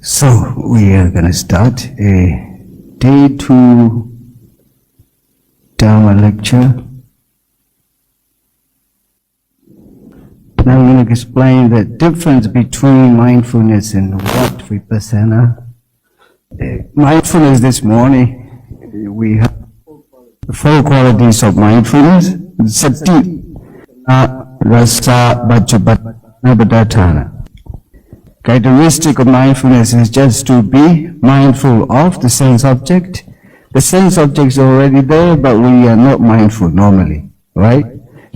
So we are going to start a day 2 Dhamma lecture. Now I'm going to explain the difference between mindfulness and what vipassana. Mindfulness this morning, we have the 4 qualities of mindfulness: sati, rasa, bhajapattana. Characteristic of mindfulness is just to be mindful of the sense object. The sense object is already there, but we are not mindful normally, right?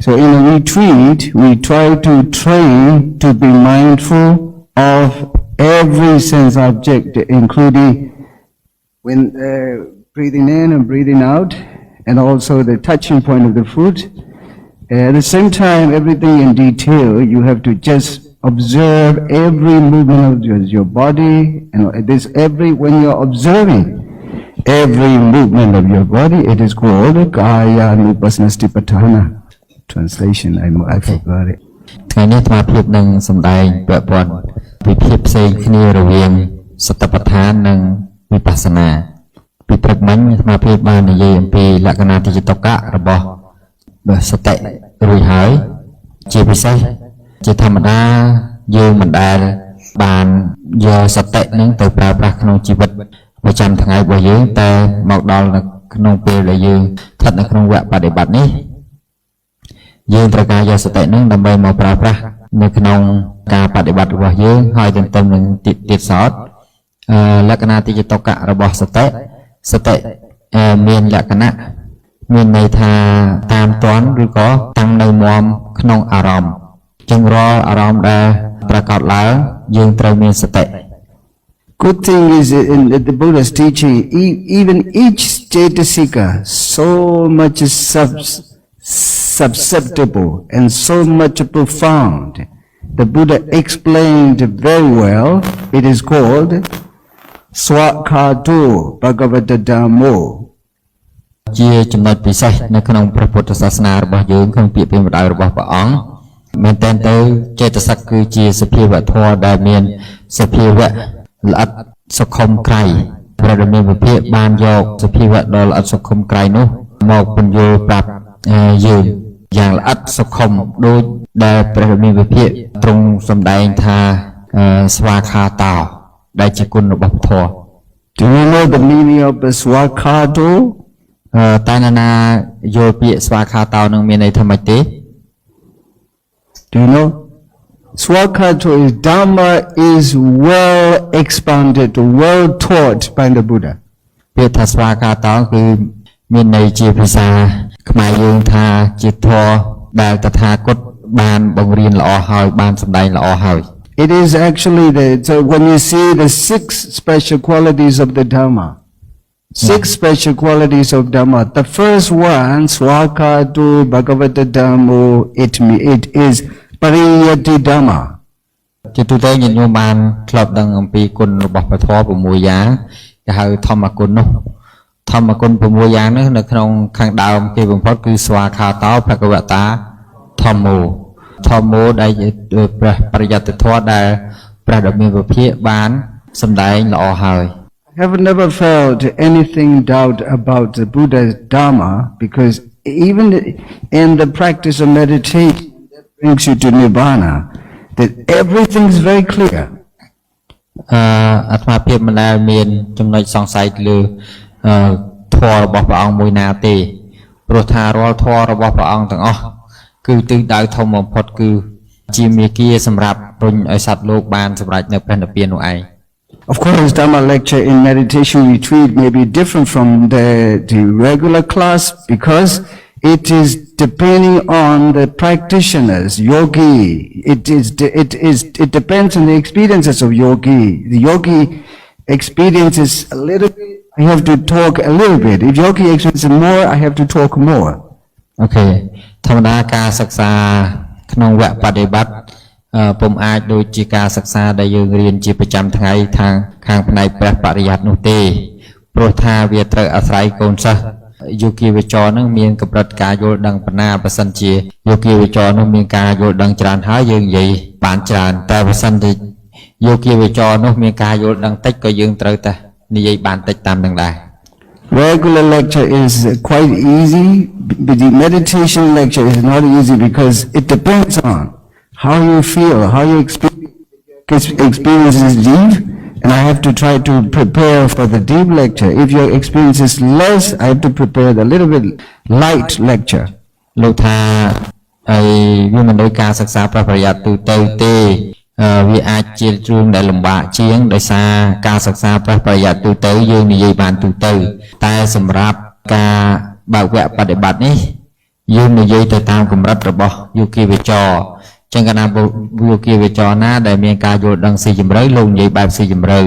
So in a retreat, we try to train to be mindful of every sense object, including when breathing in and breathing out, and also the touching point of the foot. At the same time, everything in detail, you have to just observe every movement of your body, and when you're observing every movement of your body, it is called Kaya Nupasanastipatthana. Translation, I forgot it. ថ្ងៃនេះអាត្មាភាពនឹងសម្ដែងពាក់ព័ន្ធពីភាពផ្សេងគ្នារវាងសតិប្បដ្ឋាននិងវិបស្សនាពីព្រឹកមិញអាត្មាភាពបាននិយាយអំពីលក្ខណៈទីចតុកៈរបស់សតិរួចហើយជាពិសេសជាធម្មតាយើងមិនដែលបានយកសតិនឹងទៅប្រើប្រាស់ក្នុងជីវិតប្រចាំថ្ងៃរបស់យើងតែមកដល់ក្នុងពេលដែលយើងស្ថិតនៅក្នុងវគ្គបដិបត្តិនេះយើងត្រូវការយកសតិនឹងដើម្បីមកប្រើប្រាស់នៅក្នុងការបដិបត្តិរបស់យើងហើយទន្ទឹមនឹងទៀតសោតលក្ខណៈទីចតុកៈរបស់សតិមានលក្ខណៈមានន័យថាតាមទាន់ឬក៏តាំងនៅមាំក្នុងអារម្មណ៍ចឹងរាល់អារម្មណ៍ដែលប្រកបឡើងយើងត្រូវមានសតិ Good thing is in the Buddha's teaching, even each cetasika so much susceptible and so much profound. The Buddha explained very well. It is called Swakhato Bhagavata Dhammo. ជាចំណុចពិសេសនៅក្នុងព្រះពុទ្ធសាសនារបស់យើងក្នុងពាក្យពេចន៍ម្ដៅរបស់ព្រះអង្គមែនតើទៅចេតសិកគឺជាសភាវៈធម៌ដែលមានសភាវៈល្អិតសុខុមក្រៃព្រះរាមាវិភាកបានយកសភាវៈដ៏ល្អិតសុខុមក្រៃនោះមកពន្យល់ប្រាប់យើងយ៉ាងល្អិតសុខុមដូចដែលព្រះរាមាវិភាកទ្រង់សម្ដែងថាស្វាខាតោដែលជាគុណរបស់ធម៌ Do you know the meaning of the Swakhato? តើណាយល់ពាក្យស្វាខាតោនឹងមានន័យថាម៉េចទេ Do you know? Swakhato is Dhamma is well expounded, well taught by the Buddha. ពាក្យថាស្វាខាតោគឺមានន័យជាភាសាខ្មែរយើងថាជាធម៌ដែលតថាគតបានបង្រៀនល្អហើយបានសម្ដែងល្អហើយ It is actually so when you see the 6 special qualities of the Dhamma, 6 special qualities of Dhamma. The first one, Swakhato Bhagavata Dhammo, it is Pariyati Dhamma. ជាទូទៅញាតិញោមបានធ្លាប់ដឹងអំពីគុណរបស់ព្រះធម៌6យ៉ាងគេហៅធម្មគុណនោះធម្មគុណ6យ៉ាងនេះនៅក្នុងខាងដើមគេបំផុតគឺស្វាខាតោភគវតាធម្មោដែលព្រះបរិយត្តិធម៌ដែលព្រះដ៏មានវិភាកបានសម្ដែងល្អហើយ I have never felt anything doubt about the Buddha's Dhamma because even in the practice of meditation that brings you to Nibbana, that everything is very clear. អាត្មាភាពមិនដែលមានចំណុចសង្ស័យលើធម៌របស់ព្រះអង្គមួយណាទេព្រោះថារាល់ធម៌របស់ព្រះអង្គទាំងអស់គឺទិសដៅធំបំផុតគឺជាមាគ៌ាសម្រាប់រុញឲ្យសត្វលោកបានសម្រេចនៅព្រះនិព្វាននោះឯង Of course, Dhamma lecture in meditation retreat may be different from the regular class because it is depending on the practitioners, yogi. It depends on the experiences of yogi. The yogi experiences a little bit. I have to talk a little bit. If yogi experiences more, I have to talk more. Okay. ធម្មតាការសិក្សាក្នុងវគ្គបដិបត្តិពុំអាចដូចជាការសិក្សាដែលយើងរៀនជាប្រចាំថ្ងៃខាងផ្នែកព្រះបរិយត្តិនោះទេព្រោះថាវាត្រូវអាស្រ័យកូនសិស្សយោគីវិចរនឹងមានកម្រិតការយល់ដឹងប៉ុណ្ណាបើសិនជាយោគីវិចរនឹងមានការយល់ដឹងច្រើនហើយយើងនិយាយបានច្រើនតែបើសិនជា យោគីវិចរនោះមានការយល់ដឹងតិចក៏យើងត្រូវតែនិយាយបានតិចតាមនឹងដែរ Regular lecture is quite easy, but the meditation lecture is not easy because it depends on how you feel, how you experience is deep, and I have to try to prepare for the deep lecture. If your experience is less, I have to prepare the little bit light lecture. លោកថាវាមិនដូចការសិក្សាប្រយ័ត្នទូទៅទេវាអាចជារឿងដែលលំបាកជាងដោយសារការសិក្សាប្រយ័ត្នទូទៅយើងនិយាយបានទូទៅតែសម្រាប់ការបើកវគ្គបដិបត្តិនេះយើងនិយាយទៅតាមកម្រិតរបស់យោគីវិចរចឹងកាលណាយោគីវិចរណាដែលមានការយល់ដឹងស៊ីជម្រៅលោកនិយាយបែបស៊ីជម្រៅ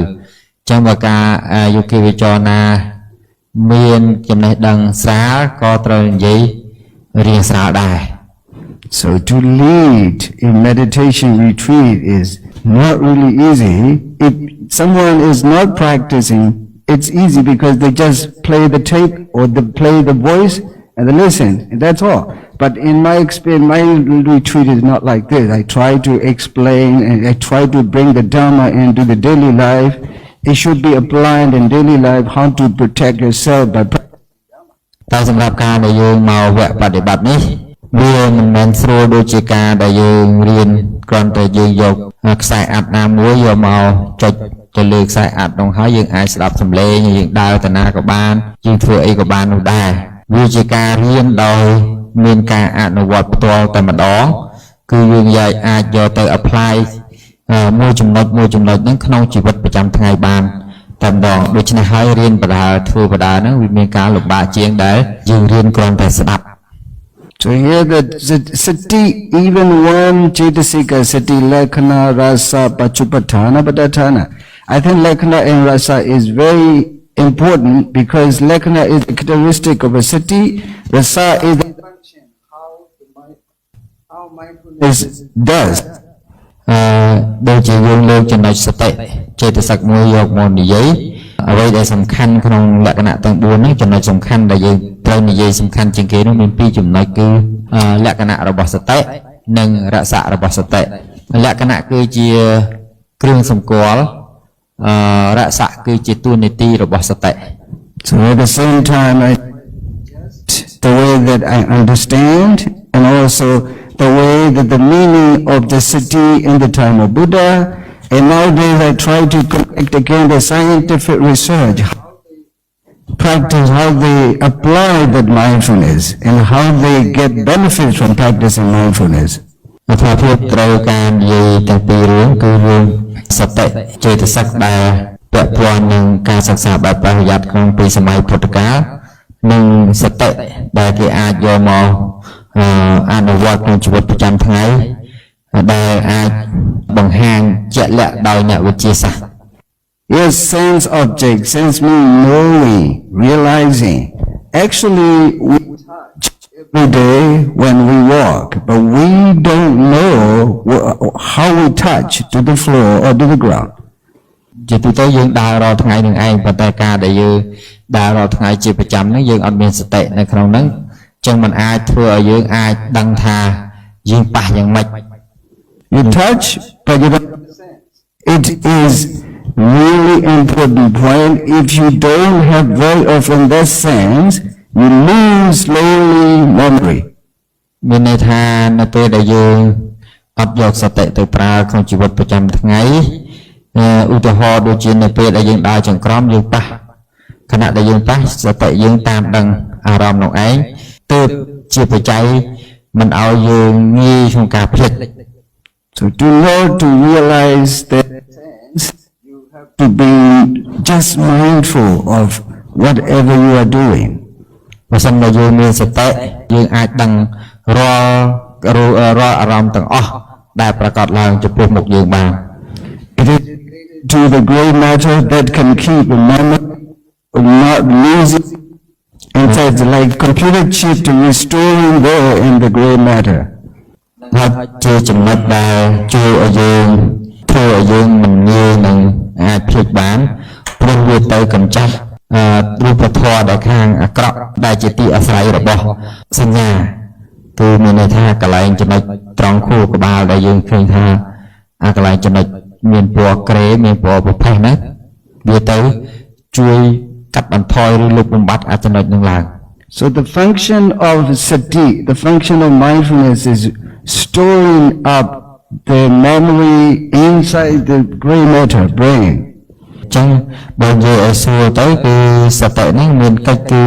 ចឹងបើការយោគីវិចរណាមានចំណេះដឹងស្រាលក៏ត្រូវនិយាយរៀងស្រាលដែរ So to lead in meditation retreat is not really easy. If someone is not practicing, it's easy because they just play the tape or they play the voice and they listen, and that's all. But in my experience, my retreat is not like this. I try to explain and I try to bring the Dhamma into the daily life. It should be applied in daily life, how to protect yourself by practicing Dhamma. តែសម្រាប់ការដែលយើងមកវគ្គបដិបត្តិនេះវាមិនមែនស្រួលដូចជាការដែលយើងរៀនគ្រាន់តែយើងយកខ្សែអាត់ណាមួយយកមកចុចទៅលើខ្សែអាត់នោះហើយយើងអាចស្ដាប់សំឡេងយើងដើរទៅណាក៏បានយើងធ្វើអីក៏បាននោះដែរវាជាការរៀនដោយមានការអនុវត្តផ្ទាល់តែម្ដងគឺយើងអាចយកទៅ apply មួយចំណុចហ្នឹងក្នុងជីវិតប្រចាំថ្ងៃបានតែម្ដងដូច្នេះហើយរៀនបដាធ្វើបដាហ្នឹងវាមានការលំបាកជាងដែលយើងរៀនគ្រាន់តែស្ដាប់ So here the sati, even one cetasika sati, lakkhana, rasa, pachupatthana, padatthana. I think lakkhana and rasa is very important because lakkhana is the characteristic of a sati, rasa is the function, how mindfulness does. ដូចជាយើងលើកចំណុចសតិចេតសិកមួយយកមកនិយាយអ្វីដែលសំខាន់ក្នុងលក្ខណៈទាំង4នេះចំណុចសំខាន់ដែលយើងត្រូវនិយាយសំខាន់ជាងគេនោះមាន2ចំណុចគឺលក្ខណៈរបស់សតិនិងរស័ក្តិរបស់សតិលក្ខណៈគឺជាគ្រឿងសម្គាល់រស័ក្តិគឺជាតួនាទីរបស់សតិ So at the same time the way that I understand and also the way that the meaning of the sati in the time of Buddha, and nowadays I try to collect again the scientific research, how they practice, how they apply that mindfulness, and how they get benefits from practicing mindfulness. អត្ថប្រយោជន៍ត្រូវការនិយាយទាំងពីររឿងគឺរឿងសតិចេតសិកដែលពាក់ព័ន្ធនឹងការសិក្សាបែបប្រយ័ត្នក្នុងពីសម័យពុទ្ធកាលនិងសតិដែលគេអាចយកមកអនុវត្តក្នុងជីវិតប្រចាំថ្ងៃដែលអាចបង្ហាញជាក់លាក់ដោយអ្នកវិទ្យាសាស្ត្រ Yes, sense object, sense means knowing, realizing. Actually, we touch every day when we walk, but we don't know how we touch to the floor or to the ground. ជាទូទៅយើងដើររាល់ថ្ងៃនឹងឯងប៉ុន្តែការដែលយើងដើររាល់ថ្ងៃជាប្រចាំហ្នឹងយើងអត់មានសតិនៅក្នុងហ្នឹងចឹងมันអាចធ្វើឲ្យយើងអាចដឹងថាយើងប៉ះយ៉ាងម៉េច You touch, but you don't understand. It is really important point. If you don't have very often that sense, you lose slowly memory. មានន័យថានៅពេលដែលយើងអត់យកសតិទៅប្រើក្នុងជីវិតប្រចាំថ្ងៃឧទាហរណ៍ដូចជានៅពេលដែលយើងដើរចង្ក្រមយើងប៉ះខណៈដែលយើងប៉ះសតិយើងតាមដឹងអារម្មណ៍នោះឯងទើបជាបច្ច័យមិនឲ្យយើងងាយក្នុងការភ្លេច So to know, to realize that you have to be just mindful of whatever you are doing. បើសិនបើយើងមានសតិយើងអាចដឹងរាល់អាrម្មណ៍ទាំងអស់ដែលប្រកបឡើងចំពោះមុខយើងបាន It is to the great matter that can keep a memory not losing. In fact, like computer chip to restoring there in the great matter. ហើយជាចំណុចដែលជួយឲ្យយើងធ្វើឲ្យយើងមិនងាយនឹងអាចភ្លេចបានព្រោះវាទៅកម្ចាត់រូបធម៌ដែលខាងអាក្រក់ដែលជាទីអាស្រ័យរបស់សញ្ញាគឺមានន័យថាកន្លែងចំណុចត្រង់ខួរក្បាលដែលយើងឃើញថាកន្លែងចំណុច មានពណ៌ក្រេមានពណ៌ប្រផេះណាវាទៅជួយកាត់បន្ថយឬលុបបំបាត់អាចំណុចនឹងឡើង So the function of sati, the function of mindfulness is storing up the memory inside the gray matter brain. ចឹងបើនិយាយឲ្យស្រួលទៅគឺសតិនេះមានកិច្ចគឺ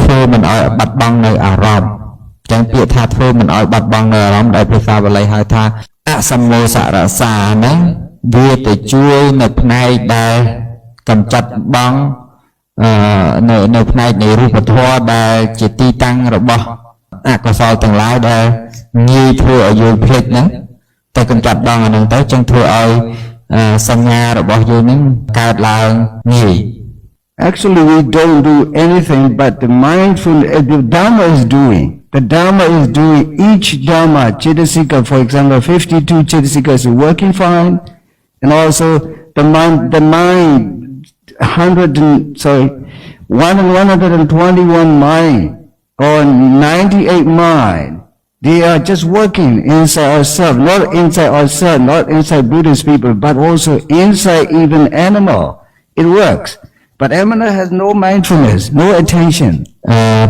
ធ្វើមិនឲ្យបាត់បង់នៅអារម្មណ៍ចឹងពាក្យថាធ្វើមិនឲ្យបាត់បង់នៅអារម្មណ៍ដែលភាសាបាលីហៅថាអសមោសរសាហ្នឹងវាទៅជួយនៅផ្នែកដែលកម្ចាត់បង់នៅផ្នែកនៃរូបធម៌ដែលជាទីតាំងរបស់អកុសលទាំងឡាយដែលងាយធ្វើឲ្យយើងភ្លេចហ្នឹងតែកម្ចាត់បងអាហ្នឹងទៅចឹងធ្វើឲ្យសញ្ញារបស់យើងហ្នឹងកើតឡើងងាយ Actually we don't do anything but the mindfulness the Dhamma is doing. The Dhamma is doing each Dhamma, Chitasika, for example, 52 Chitasikas is working fine, and also the mind 121 mind or 98 mind, they are just working inside ourselves, not inside Buddhist people, but also inside even animal. It works. But animal has no mindfulness, no attention.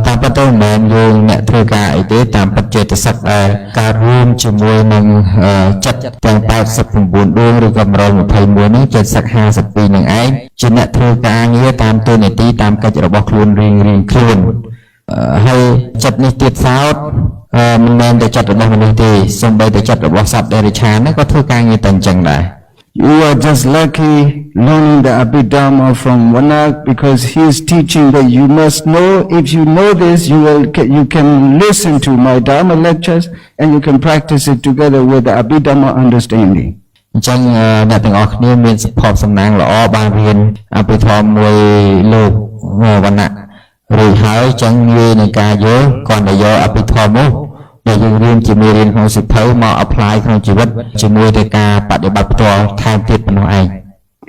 តាមពិតទៅមិនយើងអ្នកធ្វើការអីទេតាមពិតចេតសិកដែលការរួមជាមួយនឹងចិត្តទាំង89ដួងឬក៏121នេះចេតសិក52នឹងឯងជាអ្នកធ្វើការងារតាមតួនាទីតាមកិច្ចរបស់ខ្លួនរៀងខ្លួនហើយចិត្តនេះទៀតសោតមិនមែនតែចិត្តរបស់មនុស្សទេសូម្បីតែចិត្តរបស់សត្វដេរឆានក៏ធ្វើការងារតែអញ្ចឹងដែរ You are just lucky learning the Abhidhamma from Vanak because he is teaching that you must know. If you know this, you can listen to my Dhamma lectures and you can practice it together with the Abhidhamma understanding. អញ្ចឹងអ្នកទាំងអស់គ្នាមានសុភ័ព្វសំណាងល្អបានរៀនអភិធម្មមួយលោកវណ្ណៈរួចហើយអញ្ចឹងងាយនឹងការយល់គ្រាន់តែយកអភិធម្មនោះដែលយើងរៀនជាមេរៀនក្នុងសិភៅមក apply ក្នុងជីវិតជាមួយទៅការបដិបត្តិផ្ទាល់ថែមទៀតប៉ុណ្ណោះឯង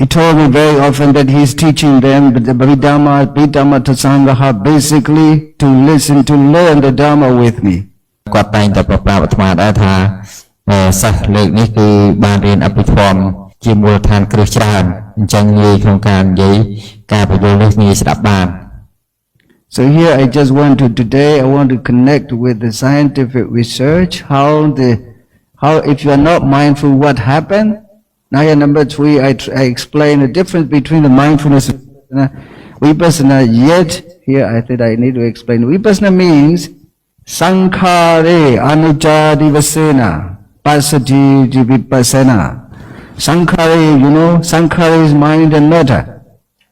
He told me very often that he is teaching them the Abhidhamma Tasangaha basically to listen to learn the Dhamma with me. គាត់តែងតែប្រាប់អាត្មាដែរថាសិស្សលើកនេះគឺបានរៀនអភិធម្មជាមូលដ្ឋានគ្រឹះច្រើនអញ្ចឹងងាយក្នុងការនិយាយការបញ្យល់នេះងាយស្ដាប់បាន So here today I want to connect with the scientific research how if you are not mindful what happened. Now here number 3 I explain the difference between the mindfulness and vipassana. Yet here I think I need to explain vipassana means sankhare anicca divasena pasati vipassana. Sankhare, sankhare is mind and matter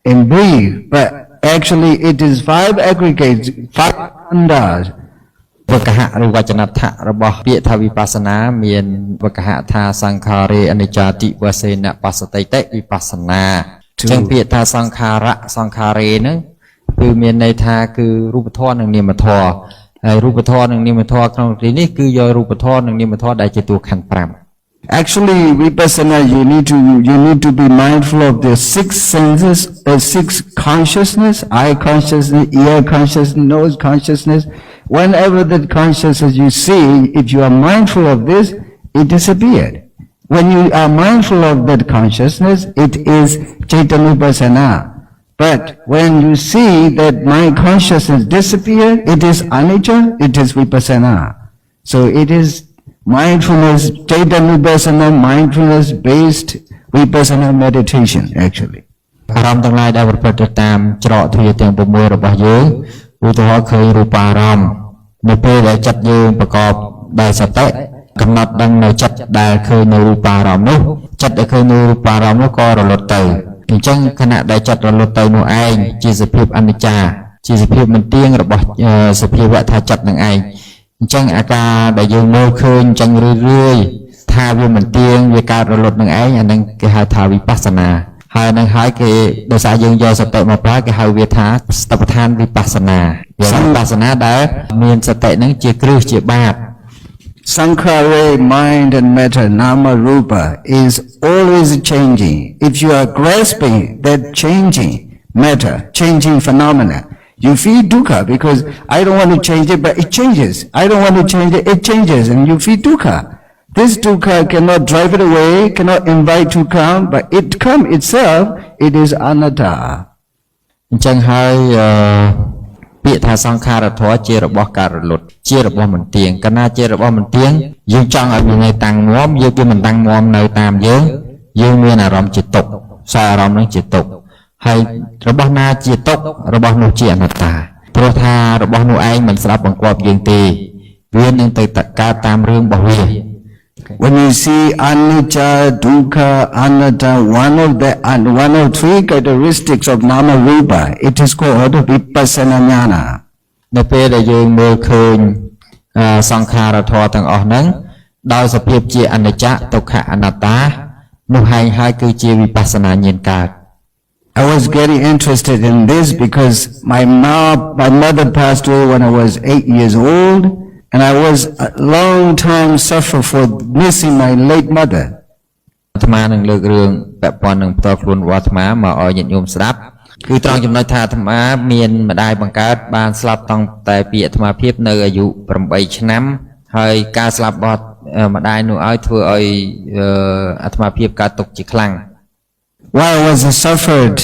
and breathe, but actually it is 5 aggregates, 5 khandhas. វកហៈឬវចនដ្ឋៈរបស់ពាក្យថាវិបស្សនាមានវកហៈថាសង្ខារេអនិច្ចាតិវសេនបស្សតិតិវិបស្សនាអញ្ចឹងពាក្យថាសង្ខារៈសង្ខារេហ្នឹងគឺមានន័យថាគឺរូបធម៌និងនាមធម៌ហើយរូបធម៌និងនាមធម៌ក្នុងទីនេះគឺយករូបធម៌និងនាមធម៌ដែលជាតួខណ្ឌ 5 Actually, vipassana, you need to be mindful of the 6 senses, 6 consciousness, eye consciousness, ear consciousness, nose consciousness. Whenever that consciousness you see, if you are mindful of this, it disappeared. When you are mindful of that consciousness, it is Chaitanupassana. But when you see that my consciousness disappeared, it is anicca, it is vipassana. So it is mindfulness, Chaitanupassana, mindfulness-based vipassana meditation, actually. អារម្មណ៍ទាំងឡាយដែលប្រព្រឹត្តតាមច្រកទ្វារទាំង6របស់យើងឧទាហរណ៍ឃើញរូបារម្មណ៍នៅពេលដែលចិត្តយើងប្រកបដោយសតិកំណត់ដឹងនៅចិត្តដែលឃើញនៅរូបារម្មណ៍នោះចិត្តដែលឃើញនៅរូបារម្មណ៍នោះក៏រលត់ទៅអញ្ចឹងខណៈដែលចិត្តរលត់ទៅនោះឯងជាសភាពអនិច្ចាជាសភាពមិនទៀងរបស់សភាវៈថាចិត្តនឹងឯងអញ្ចឹងអាការដែលយើងមើលឃើញអញ្ចឹងរឿយៗថាវាមិនទៀងវាកើតរលត់នឹងឯងអានឹងគេហៅថាវិបស្សនាហើយនឹងហើយគេដោយសារយើងយកសតិមកប្រើគេហៅវាថាស្តបដ្ឋានវិបស្សនាវិបស្សនាដែលមានសតិនឹងជាគ្រឹះជាបាត Sankhara, mind and matter, nama rupa is always changing. If you are grasping that changing matter, changing phenomena, you feel dukkha because I don't want to change it, but it changes. I don't want to change it, it changes, and you feel dukkha. This dukkha cannot drive it away, cannot invite to come, but it come itself, it is anatta. អញ្ចឹងហើយពាក្យថាសង្ខារធម៌ជារបស់ការរលត់ជារបស់មិនទៀងកាលណាជារបស់មិនទៀងយើងចង់ឲ្យវានៅតាំងមាំយើងវាមិនតាំងមាំនៅតាមយើងមានអារម្មណ៍ជាទុក្ខសារអារម្មណ៍នឹងជាទុក្ខហើយរបស់ណាជាទុក្ខរបស់នោះជាអនត្តាព្រោះថារបស់នោះឯងមិនស្ដាប់បង្គាប់យើងទេវានឹងទៅកើតតាមរឿងរបស់វា When you see anicca, dukkha, anatta, one of three characteristics of nama rupa, it is called vipassana jnana. នៅពេលដែលយើងមើលឃើញសង្ខារធម៌ទាំងអស់ហ្នឹងដោយសភាពជាអនិច្ចំទុក្ខអនត្តានោះហើយគឺជាវិបស្សនាញាណកើត I was getting interested in this because my mother passed away when I was 8 years old. And I was a long time suffer for missing my late mother. អាត្មានឹងលើករឿងពាក់ព័ន្ធនឹងផ្ទាល់ខ្លួនរបស់អាត្មាមកឲ្យញាតិញោមស្ដាប់គឺត្រង់ចំណុចថាអាត្មាមានម្ដាយបង្កើតបានស្លាប់តាំងតែពីអាត្មាភាពនៅអាយុ8ឆ្នាំហើយការស្លាប់របស់ម្ដាយនោះឲ្យធ្វើឲ្យអាត្មាភាពកើតទុក្ខជាខ្លាំង Why was I suffered?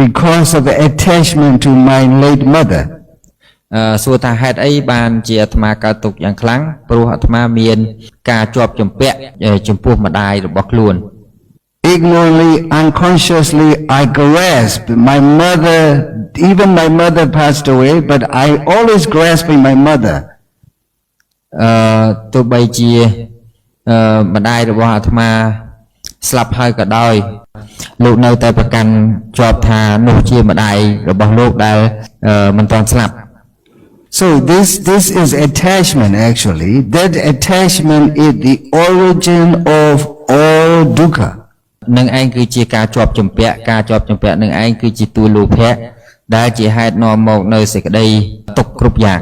Because of the attachment to my late mother. សួរថាហេតុអីបានជាអាត្មាកើតទុក្ខយ៉ាងខ្លាំងព្រោះអាត្មាមានការជាប់ជំពាក់ចំពោះម្ដាយរបស់ខ្លួន Ignorantly, unconsciously, I grasped my mother. Even my mother passed away, but I always grasping my mother. ទោះបីជាម្ដាយរបស់អាត្មាស្លាប់ហើយក៏ដោយលោកនៅតែប្រកាន់ជាប់ថានោះជាម្ដាយរបស់លោកដែលមិនទាន់ស្លាប់ So this is attachment actually. That attachment is the origin of all dukkha. នឹងឯងគឺជាការជាប់ជំពាក់នឹងឯងគឺជាតួលោភៈដែលជាហេតុនាំមកនៅសេចក្តីទុក្ខគ្រប់យ៉ាង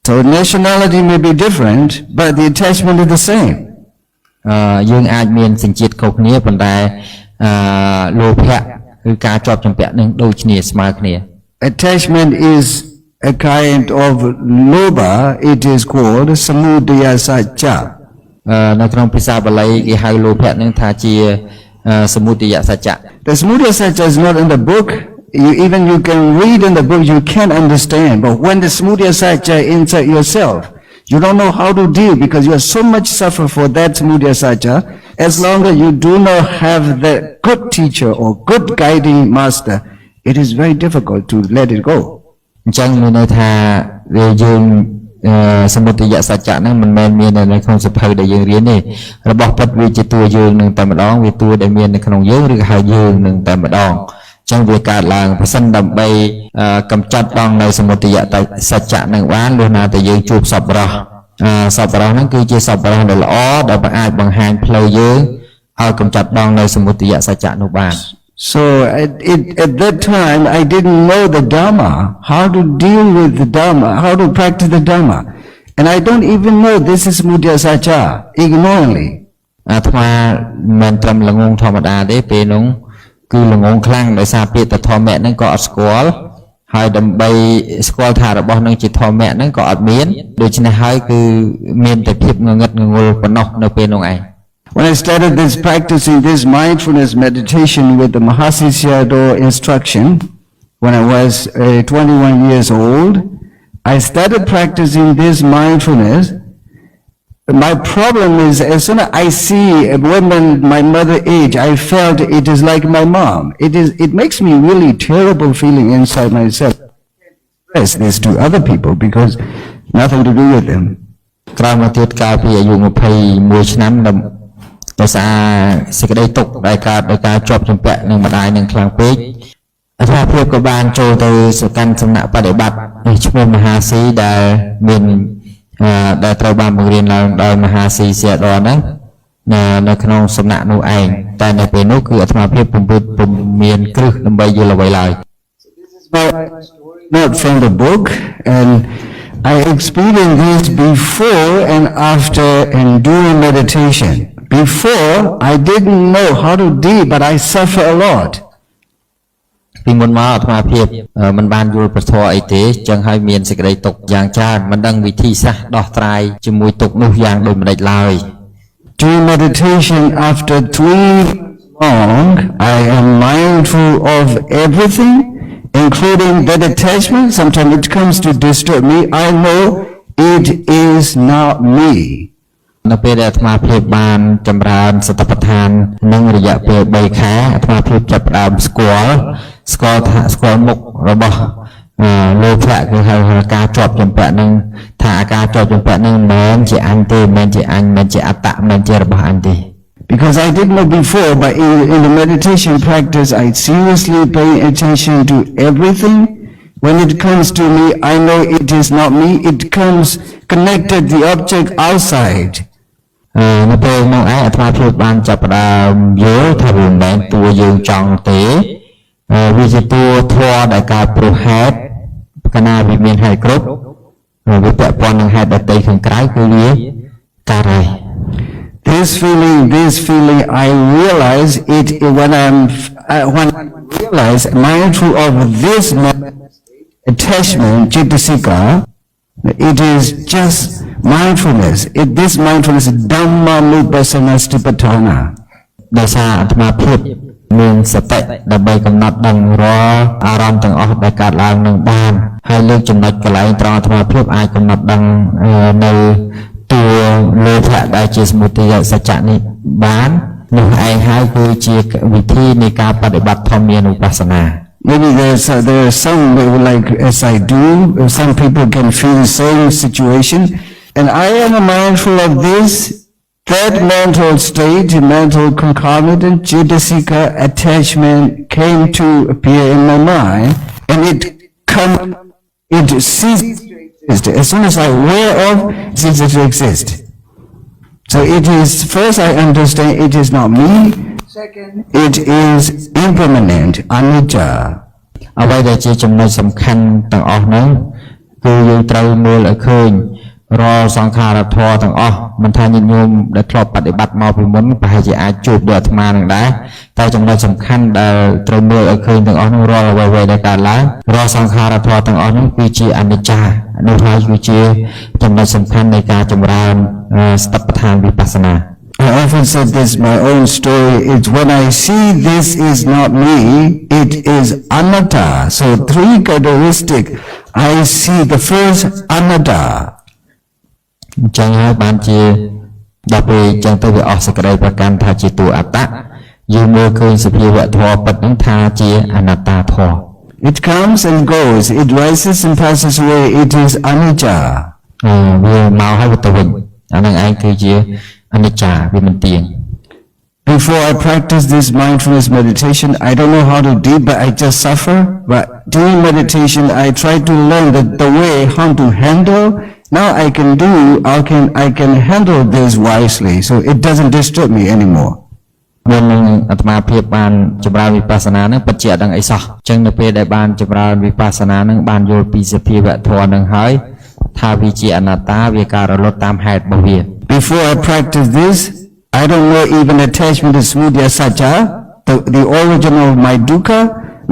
So nationality may be different, but the attachment is the same. យើងអាចមានសញ្ជាតិខុសគ្នាប៉ុន្តែលោភៈគឺការជាប់ជំពាក់នឹងដូចគ្នាស្មើគ្នា Attachment is a kind of lobha. It is called samudaya sacca. នៅក្នុងភាសាបាលីគេហៅលោភៈនឹងថាជាសមុទយសច្ចៈ The samudaya sacca is not in the book. You can read in the book, you can't understand. But when the samudaya sacca inside yourself, you don't know how to deal because you are so much suffer for that samudaya sacca. As long as you do not have the good teacher or good guiding master, it is very difficult to let it go. អញ្ចឹងមានន័យថាយើងសមុទយសច្ចៈហ្នឹងមិនមែនមាននៅក្នុងសភៅដែលយើងរៀនទេរបស់ពិតវាជាតួយើងនឹងតែម្ដងវាតួដែលមាននៅក្នុងយើងឬក៏ហៅយើងនឹងតែម្ដងអញ្ចឹងវាកើតឡើងប្រសិនដើម្បីកម្ចាត់បងនៅសមុទយសច្ចៈនឹងបានលុះណាតែយើងជួបសប្បុរសហ្នឹងគឺជាសប្បុរសដែលល្អដែលអាចបង្ហាញផ្លូវយើងឲ្យកម្ចាត់បងនៅសមុទយសច្ចៈនោះបាន So at that time, I didn't know the Dhamma, how to deal with the Dhamma, how to practice the Dhamma. And I don't even know this is Mudya Sacha, ignorantly. អាត្មាមិនត្រឹមល្ងងធម្មតាទេពេលនោះគឺល្ងងខ្លាំងដោយសារពាក្យតធម្មៈហ្នឹងក៏អត់ស្គាល់ហើយដើម្បីស្គាល់ថារបស់នឹងជាធម្មៈហ្នឹងក៏អត់មានដូច្នេះហើយគឺមានតែភាពងងឹតងងល់ប៉ុណ្ណោះនៅពេលនោះឯង When I started practicing this mindfulness meditation with the Mahasishyado instruction, when I was 21 years old, I started practicing this mindfulness. My problem is, as soon as I see a woman my mother age, I felt it is like my mom. It makes me really terrible feeling inside myself. I can't express this to other people because nothing to do with them. ក្រោយមកទៀតកាលពីអាយុ21ឆ្នាំដោយសារសេចក្តីទុក្ខដែលកើតដោយការជាប់ជំពាក់នឹងម្ដាយនឹងខ្លាំងពេកអាត្មាភាពក៏បានចូលទៅសកម្មសំណាក់បដិបត្តិឈ្មោះមហាស៊ីដែលមានដែលត្រូវបានបង្រៀនឡើងដោយមហាស៊ីសៀដនហ្នឹងនៅក្នុងសំណាក់នោះឯងតែនៅពេលនោះគឺអាត្មាភាពពុំមានគ្រឹះដើម្បីយល់អ្វីឡើយ Not from the book, and I experienced this before and after and during meditation. Before, I didn't know how to deal, but I suffer a lot. ពីមុនមកអាត្មាភាពមិនបានយល់ប្រធរអីទេចឹងហើយមានសេចក្តីទុក្ខយ៉ាងច្រើនមិនដឹងវិធីសាស្ត្រដោះស្រាយជាមួយទុក្ខនោះយ៉ាងដូចម្តេចឡើយ During meditation, after 3 months long, I am mindful of everything, including that attachment. Sometimes it comes to disturb me. I know it is not me. នៅពេលដែលអាត្មាភាពបានចម្រើនសតិប្បដ្ឋាននឹងរយៈពេល3ខែអាត្មាភាពចាប់ផ្ដើមស្គាល់មុខរបស់លោភៈគឺហៅការជាប់ចម្ពាក់នឹងថាការជាប់ចម្ពាក់នឹងមិនមែនជាអញទេមិនមែនជាអញមិនមែនជាអត្តមិនមែនជារបស់អញទេ Because I didn't know before, but in the meditation practice, I seriously pay attention to everything. When it comes to me, I know it is not me. It comes connected the object outside. នៅពេលនោះឯងអាត្មាភាពបានចាប់ផ្ដើមយល់ថាវាមិនមែនតួយើងចង់ទេវាជាតួធម៌ដែលកើតព្រោះហេតុកាលណាវាមានហេតុគ្រប់វាពាក់ព័ន្ធនឹងហេតុដទៃខាងក្រៅគឺវាកើតហើយ This feeling, I realize it when I realize mindful of this attachment, Jittasika, it is just mindfulness. This mindfulness is Dhamma Talk. ដោយសារអាត្មាភាពមានសតិដើម្បីកំណត់ដឹងរាល់អារម្មណ៍ទាំងអស់ដែលកើតឡើងនឹងបានហើយលើកចំណុចកន្លែងត្រង់អាត្មាភាពអាចកំណត់ដឹងនៅតួលោភៈដែលជាសមុទយសច្ចៈនេះបាននោះឯងហើយគឺជាវិធីនៃការបដិបត្តិធម្មយានុបស្សនា Maybe there are some like as I do, some people can feel the same situation, and I am mindful of this. That mental state, mental concomitant, Jittasika attachment came to appear in my mind, and it ceases to exist. As soon as I'm aware of, it ceases to exist. So it is, first I understand it is not me, second, it is impermanent, anicca. អ្វីដែលជាចំណុចសំខាន់ទាំងអស់ហ្នឹងគឺយើងត្រូវមើលឲ្យឃើញរាល់សង្ខារធម៌ទាំងអស់មិនថាញាតិញោមដែលធ្លាប់បដិបត្តិមកពីមុនប្រហែលជាអាចជួបដូចអាត្មានឹងដែរតែចំណុចសំខាន់ដែលត្រូវមើលឲ្យឃើញទាំងអស់នោះរាល់អ្វីៗដែលកើតឡើងរាល់សង្ខារធម៌ទាំងអស់នោះគឺជាអនិច្ចានោះហើយគឺជាចំណុចសំខាន់នៃការចម្រើនសតិប្បដ្ឋានវិបស្សនា I often said this, my own story, it's when I see this is not me, it is anatta. So 3 characteristics, I see the first anatta. អញ្ចឹងហើយបានជាដល់ពេលអញ្ចឹងទៅវាអស់សេចក្តីប្រកាន់ថាជាតួអត្តយើងមើលឃើញសភាវៈធម៌ពិតហ្នឹងថាជាអនត្តាធម៌ It comes and goes, it rises and passes away, it is anicca. វាមកហើយវាទៅវិញអាហ្នឹងឯងគឺជាអនិច្ចាវាមិនទៀង Before I practice this mindfulness meditation, I don't know how to do, but I just suffer. But during meditation, I try to learn the way how to handle. Now I can handle this wisely, so it doesn't disturb me anymore. មុននឹងអាត្មាភាពបានចម្រើនវិបស្សនានឹងពិតជាអត់ដឹងអីសោះអញ្ចឹងនៅពេលដែលបានចម្រើនវិបស្សនានឹងបានយល់ពីសភាវៈធម៌នឹងហើយថាវាជាអនត្តាវាការរលត់តាមហេតុរបស់វា Before I practice this, I don't know even attachment to smudya sacha, the origin of my dukkha.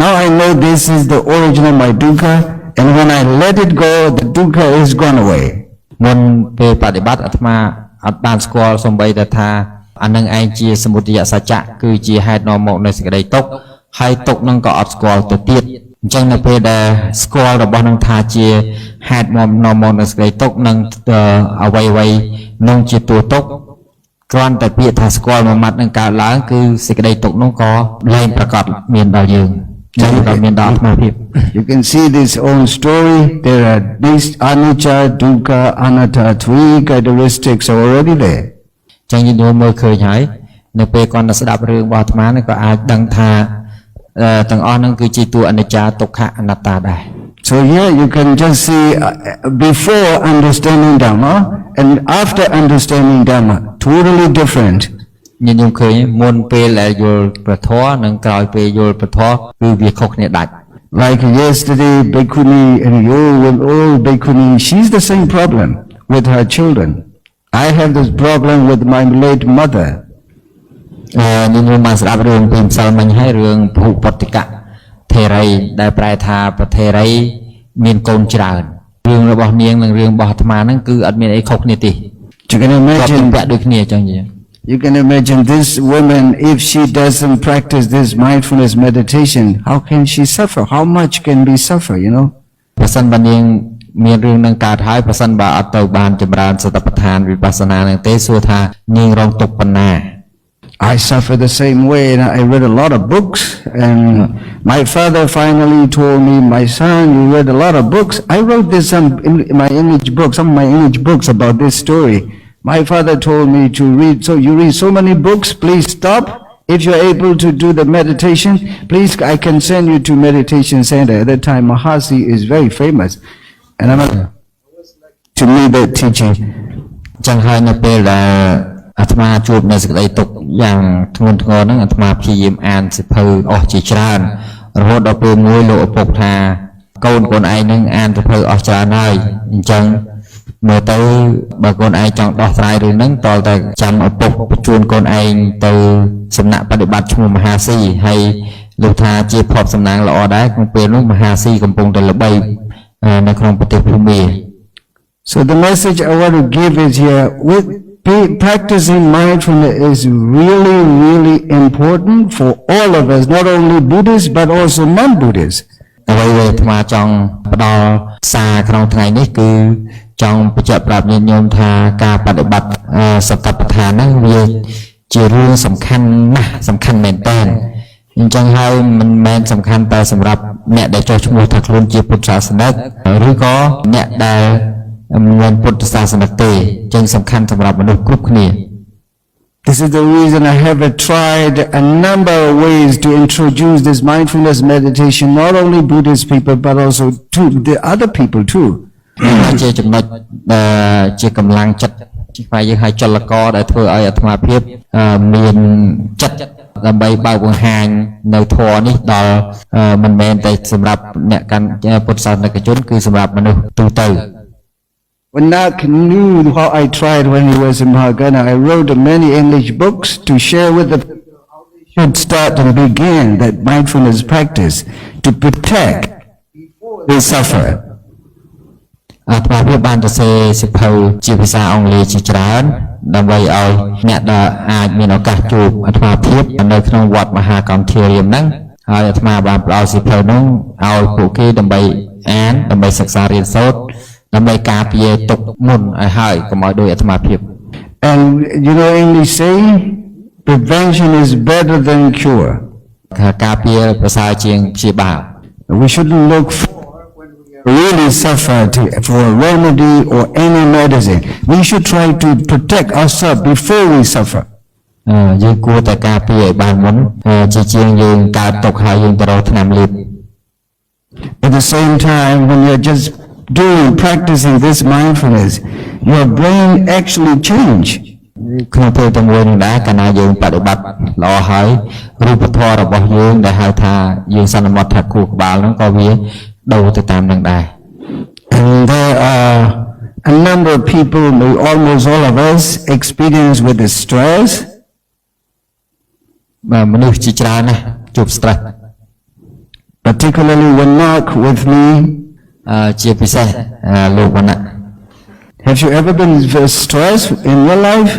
Now I know this is the origin of my dukkha, and when I let it go, the dukkha is gone away. មុនពេលបដិបត្តិអាត្មាអត់បានស្គាល់សំបីតែថាអានឹងឯងជាសមុទយសច្ចៈគឺជាហេតុនាំមកនៃសេចក្តីទុក្ខហើយទុក្ខនឹងក៏អត់ស្គាល់ទៅទៀតអញ្ចឹងនៅពេលដែលស្គាល់របស់នឹងថាជាហេតុនាំមកនៃសេចក្តីទុក្ខនឹងអ្វីនឹងជាតួទុក្ខគ្រាន់តែពាក្យថាស្គាល់មួយម៉ាត់នឹងកើតឡើងគឺសេចក្តីទុក្ខនោះក៏លែងប្រកបមានដល់យើងចឹងក៏មានដល់អាត្មាភាព You can see this own story. There are these anicca, dukkha, anatta, 3 characteristics are already there. ចឹងយើងមើលឃើញហើយនៅពេលគាត់ស្ដាប់រឿងរបស់អាត្មានេះក៏អាចដឹងថាទាំងអស់ហ្នឹងគឺជាតួអនិច្ចាទុក្ខអនត្តាដែរ So here you can just see before understanding Dhamma and after understanding Dhamma, totally different. ញញុំឃើញមុនពេលដែលយល់ព្រះធម៌និងក្រោយពេលយល់ព្រះធម៌គឺវាខុសគ្នាដាច់ Like yesterday, Bhikkhuni and old Bhikkhuni, she's the same problem with her children. I have this problem with my late mother. ញញុំបានស្ដាប់រឿងពីម្សិលមិញហើយរឿងភុពតិកៈថេរីដែលប្រែថាប្រថេរីមានកូនច្រើនរឿងរបស់នាងនិងរឿងរបស់អាត្មាហ្នឹងគឺអត់មានអីខុសគ្នាទេ You can imagine ពាក់ដូចគ្នាចឹង You can imagine this woman, if she doesn't practice this mindfulness meditation, how can she suffer? How much can we suffer, you know? ប្រសិនបើនាងមានរឿងនឹងកើតហើយប្រសិនបើអត់ទៅបានចម្រើនសតិប្បដ្ឋានវិបស្សនានឹងទេសួរថានាងរងទុក្ខប៉ុណ្ណា I suffer the same way, and I read a lot of books, and my father finally told me, my son, you read a lot of books. I wrote this some of my English books about this story. My father told me to read, so you read so many books, please stop. If you're able to do the meditation, please, I can send you to meditation center. At that time, Mahasi is very famous, and I'm to me that teaching. ចឹងហើយនៅពេលដែលអាត្មាជួបនៅសេចក្តីទុក្ខយ៉ាងធ្ងន់ធ្ងរហ្នឹងអាត្មាព្យាយាមអានសៀវភៅអស់ជាច្រើនរហូតដល់ពេលមួយលោកឪពុកថាកូនឯងហ្នឹងអានសៀវភៅអស់ច្រើនហើយអញ្ចឹងមើលទៅបើកូនឯងចង់ដោះស្រាយរឿងហ្នឹងតើតែចាំឪពុកបញ្ជូនកូនឯងទៅសំណាក់បដិបត្តិឈ្មោះមហាស៊ីហើយលោកថាជាភ័ព្វសំណាងល្អដែរក្នុងពេលនោះមហាស៊ីកំពុងតែល្បីនៅក្នុងប្រទេសភូមា So the message I want to give is here, practicing mindfulness is really, really important for all of us, not only Buddhists but also non-Buddhists. អ្វីដែលអាត្មាចង់ផ្ដល់សារក្នុងថ្ងៃនេះគឺចង់បញ្ជាក់ប្រាប់ញាតិញោមថាការបដិបត្តិសតិប្បដ្ឋានហ្នឹងវាជារឿងសំខាន់ណាស់សំខាន់មែនតើអញ្ចឹងហើយមិនមែនសំខាន់តែសម្រាប់អ្នកដែលចុះឈ្មោះថាខ្លួនជាពុទ្ធសាសនិកឬក៏អ្នកដែលមានពុទ្ធសាសនិកទេចឹងសំខាន់សម្រាប់មនុស្សគ្រប់គ្នា This is the reason I have tried a number of ways to introduce this mindfulness meditation, not only Buddhist people but also to the other people too. ជាចំណុចជាកម្លាំងចិត្តฝ่ายយើងឲ្យចលករដែលធ្វើឲ្យអាត្មាភាពមានចិត្តដើម្បីបើកបង្ហាញនៅធម៌នេះដល់មិនមែនតែសម្រាប់អ្នកកាន់ពុទ្ធសាសនិកជនគឺសម្រាប់មនុស្សទូទៅ When Nak knew how I tried when he was in Mahagana, I wrote many English books to share with the people how they should start and begin that mindfulness practice to protect before they suffer. អាត្មាភាពបានទៅសេសៀវភៅជាភាសាអង់គ្លេសជាច្រើនដើម្បីឲ្យអ្នកដែលអាចមានឱកាសជួបអាត្មាភាពនៅក្នុងវត្តមហាកន្ធារាមហ្នឹងហើយអាត្មាបានផ្ដល់សៀវភៅហ្នឹងឲ្យពួកគេដើម្បីអានដើម្បីសិក្សារៀនសូត្រដើម្បីការពារទុកមុនឲ្យហើយកុំឲ្យដោយអាត្មាភាព And you know English say prevention is better than cure. ការពារប្រសើរជាងព្យាបាល We shouldn't look for when we really suffer for a remedy or any medicine. We should try to protect ourselves before we suffer. យើងគួរតែការពារឲ្យបានមុនជាជាងយើងកើតទុកហើយយើងទៅរកថ្នាំលេប At the same time when you're just practicing this mindfulness, your brain actually change. ក្នុងពេលទាំងមួយនេះដែរកាលណាយើងបដិបត្តិល្អហើយរូបធម៌របស់យើងដែលហៅថាយើងសន្មត់ថាខួរក្បាលហ្នឹងក៏វាដូរទៅតាមនឹងដែរ And there are a number of people, almost all of us, experience with the stress. មនុស្សជាច្រើនណាស់ជួប stress particularly when Mark with me ជាពិសេសលោកវណ្ណៈ Have you ever been stressed in your life?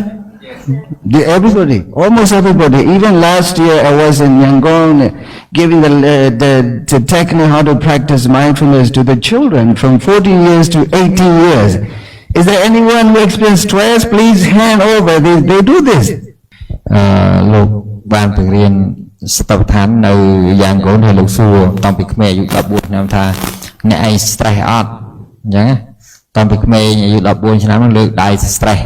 Everybody, almost everybody. Even last year I was in Yangon giving the technique how to practice mindfulness to the children from 14 years to 18 years. Is there anyone who experiences stress? Please hand over. They do this. លោកបានបង្រៀនសតិប្បដ្ឋាននៅយ៉ាងកូនហើយលោកសួរតាំងពីក្មេងអាយុ14ឆ្នាំថាអ្នកឯង stress អត់អញ្ចឹងតាំងពីក្មេងអាយុ14ឆ្នាំនឹងលើកដៃ stress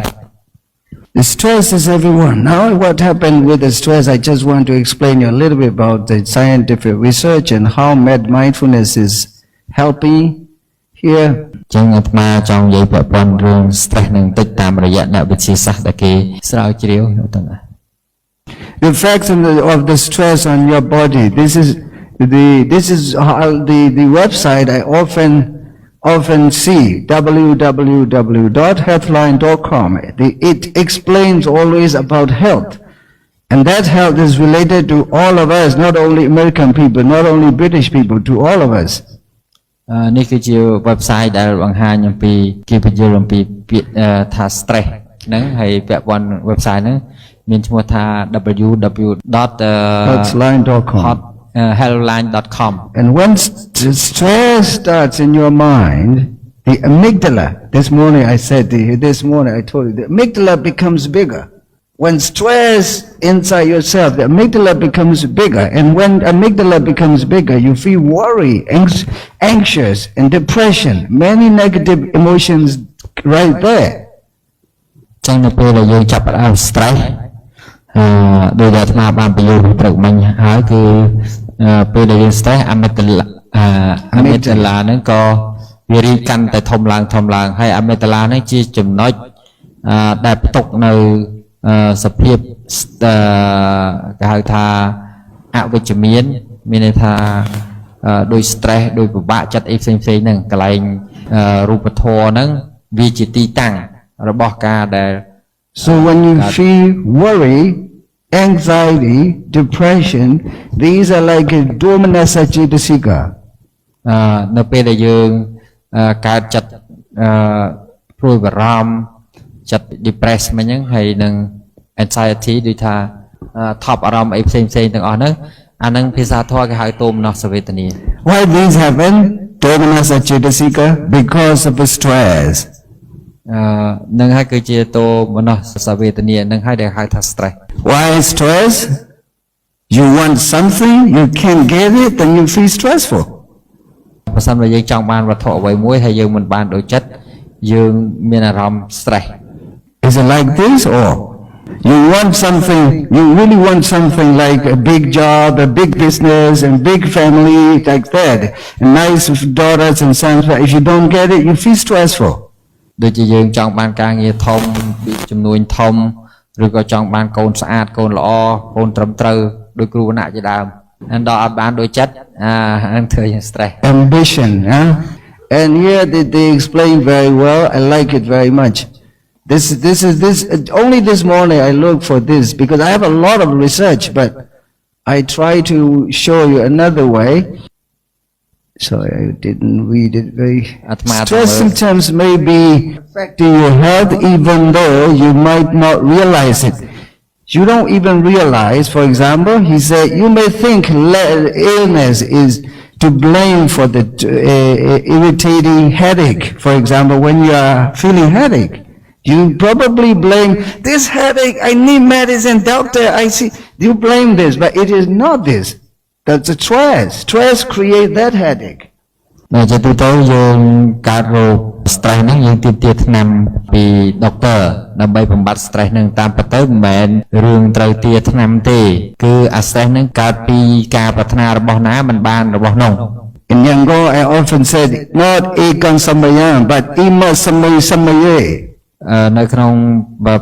The stress is everyone. Now what happened with the stress, I just want to explain you a little bit about the scientific research and how mindfulness is helping here. ចឹងអាត្មាចង់និយាយពាក់ព័ន្ធរឿង stress នឹងតិចតាមរយៈអ្នកវិទ្យាសាស្ត្រដែលគេស្រាវជ្រាវនៅទាំង The effects of the stress on your body. This is how the website I often see, www.healthline.com. It explains always about health. And that health is related to all of us, not only American people, not only British people, to all of us. នេះគឺជា website ដែលបង្ហាញអំពីគេបញ្យល់អំពីពាក្យថា stress ហ្នឹងហើយពាក់ព័ន្ធ website ហ្នឹង មានឈ្មោះថា www.hotline.com And when stress starts in your mind, the amygdala, this morning I told you, the amygdala becomes bigger. When stress inside yourself, the amygdala becomes bigger. And when amygdala becomes bigger, you feel worry, anxious, and depression. Many negative emotions right there. ចឹងនៅពេលដែលយើងចាប់ផ្ដើម stress ដោយដែលអាត្មាបានបញ្យល់ព្រឹកមិញហើយគឺពេលដែលយើង stress amygdala ហ្នឹងក៏វារីកកាន់តែធំឡើងហើយ amygdala ហ្នឹងជាចំណុចដែលផ្ទុកនៅសភាពគេហៅថាអវិជ្ជមានមានន័យថាដោយ stress ដោយពិបាកចិត្តអីផ្សេងៗហ្នឹងកន្លែងរូបធម៌ហ្នឹងវាជាទីតាំងរបស់ការដែល So when you feel worry, anxiety, depression, these are like a dominasa cetasika. នៅពេលដែលយើងកើតចិត្តព្រួយបារម្ភចិត្ត depress មិញហ្នឹងហើយនឹង anxiety ដូចថាថប់អារម្មណ៍អីផ្សេងៗទាំងអស់ហ្នឹងអាហ្នឹងភាសាធម៌គេហៅទោមនស្សវេទនា Why these happen? Domanasa cetasika because of the stress. នឹងហើយគឺជាទោមនស្សវេទនានឹងហើយដែលហៅថា stress. Why stress? You want something, you can't get it, then you feel stressful. បើសិនបើយើងចង់បានវត្ថុអ្វីមួយហើយយើងមិនបានដូចចិត្តយើងមានអារម្មណ៍ stress. Is it like this or you want something, you really want something like a big job, a big business and big family like that, and nice daughters and sons, but if you don't get it, you feel stressful. ដូចជាយើងចង់បានការងារធំពីចំនួនធំឬក៏ចង់បានកូនស្អាតកូនល្អកូនត្រឹមត្រូវដោយគ្រូវណ្ណៈជាដើមហើយដល់អត់បានដូចចិត្តហ្នឹងធ្វើយើង stress. Ambition, huh? And here they explain very well. I like it very much. This only this morning I looked for this because I have a lot of research, but I try to show you another way. Sorry, I didn't read it very. Stress sometimes may be affecting your health even though you might not realize it. You don't even realize, for example, he said, you may think illness is to blame for the irritating headache. For example, when you are feeling headache, you probably blame this headache, I need medicine, doctor, I see. You blame this, but it is not this. That's a stress. Stress creates that headache. ដែលជាទូទៅយើងកើតរោគ stress ហ្នឹងយើងទាមទារថ្នាំពី doctor ដើម្បីបំបត្តិ stress ហ្នឹងតាមពិតទៅមិនមែនរឿងត្រូវទារថ្នាំទេគឺអា stress ហ្នឹងកើតពីការប្រាថ្នារបស់ណាមិនបានរបស់នោះ In Yangon I often said not ekam samayam but ima samaye នៅក្នុង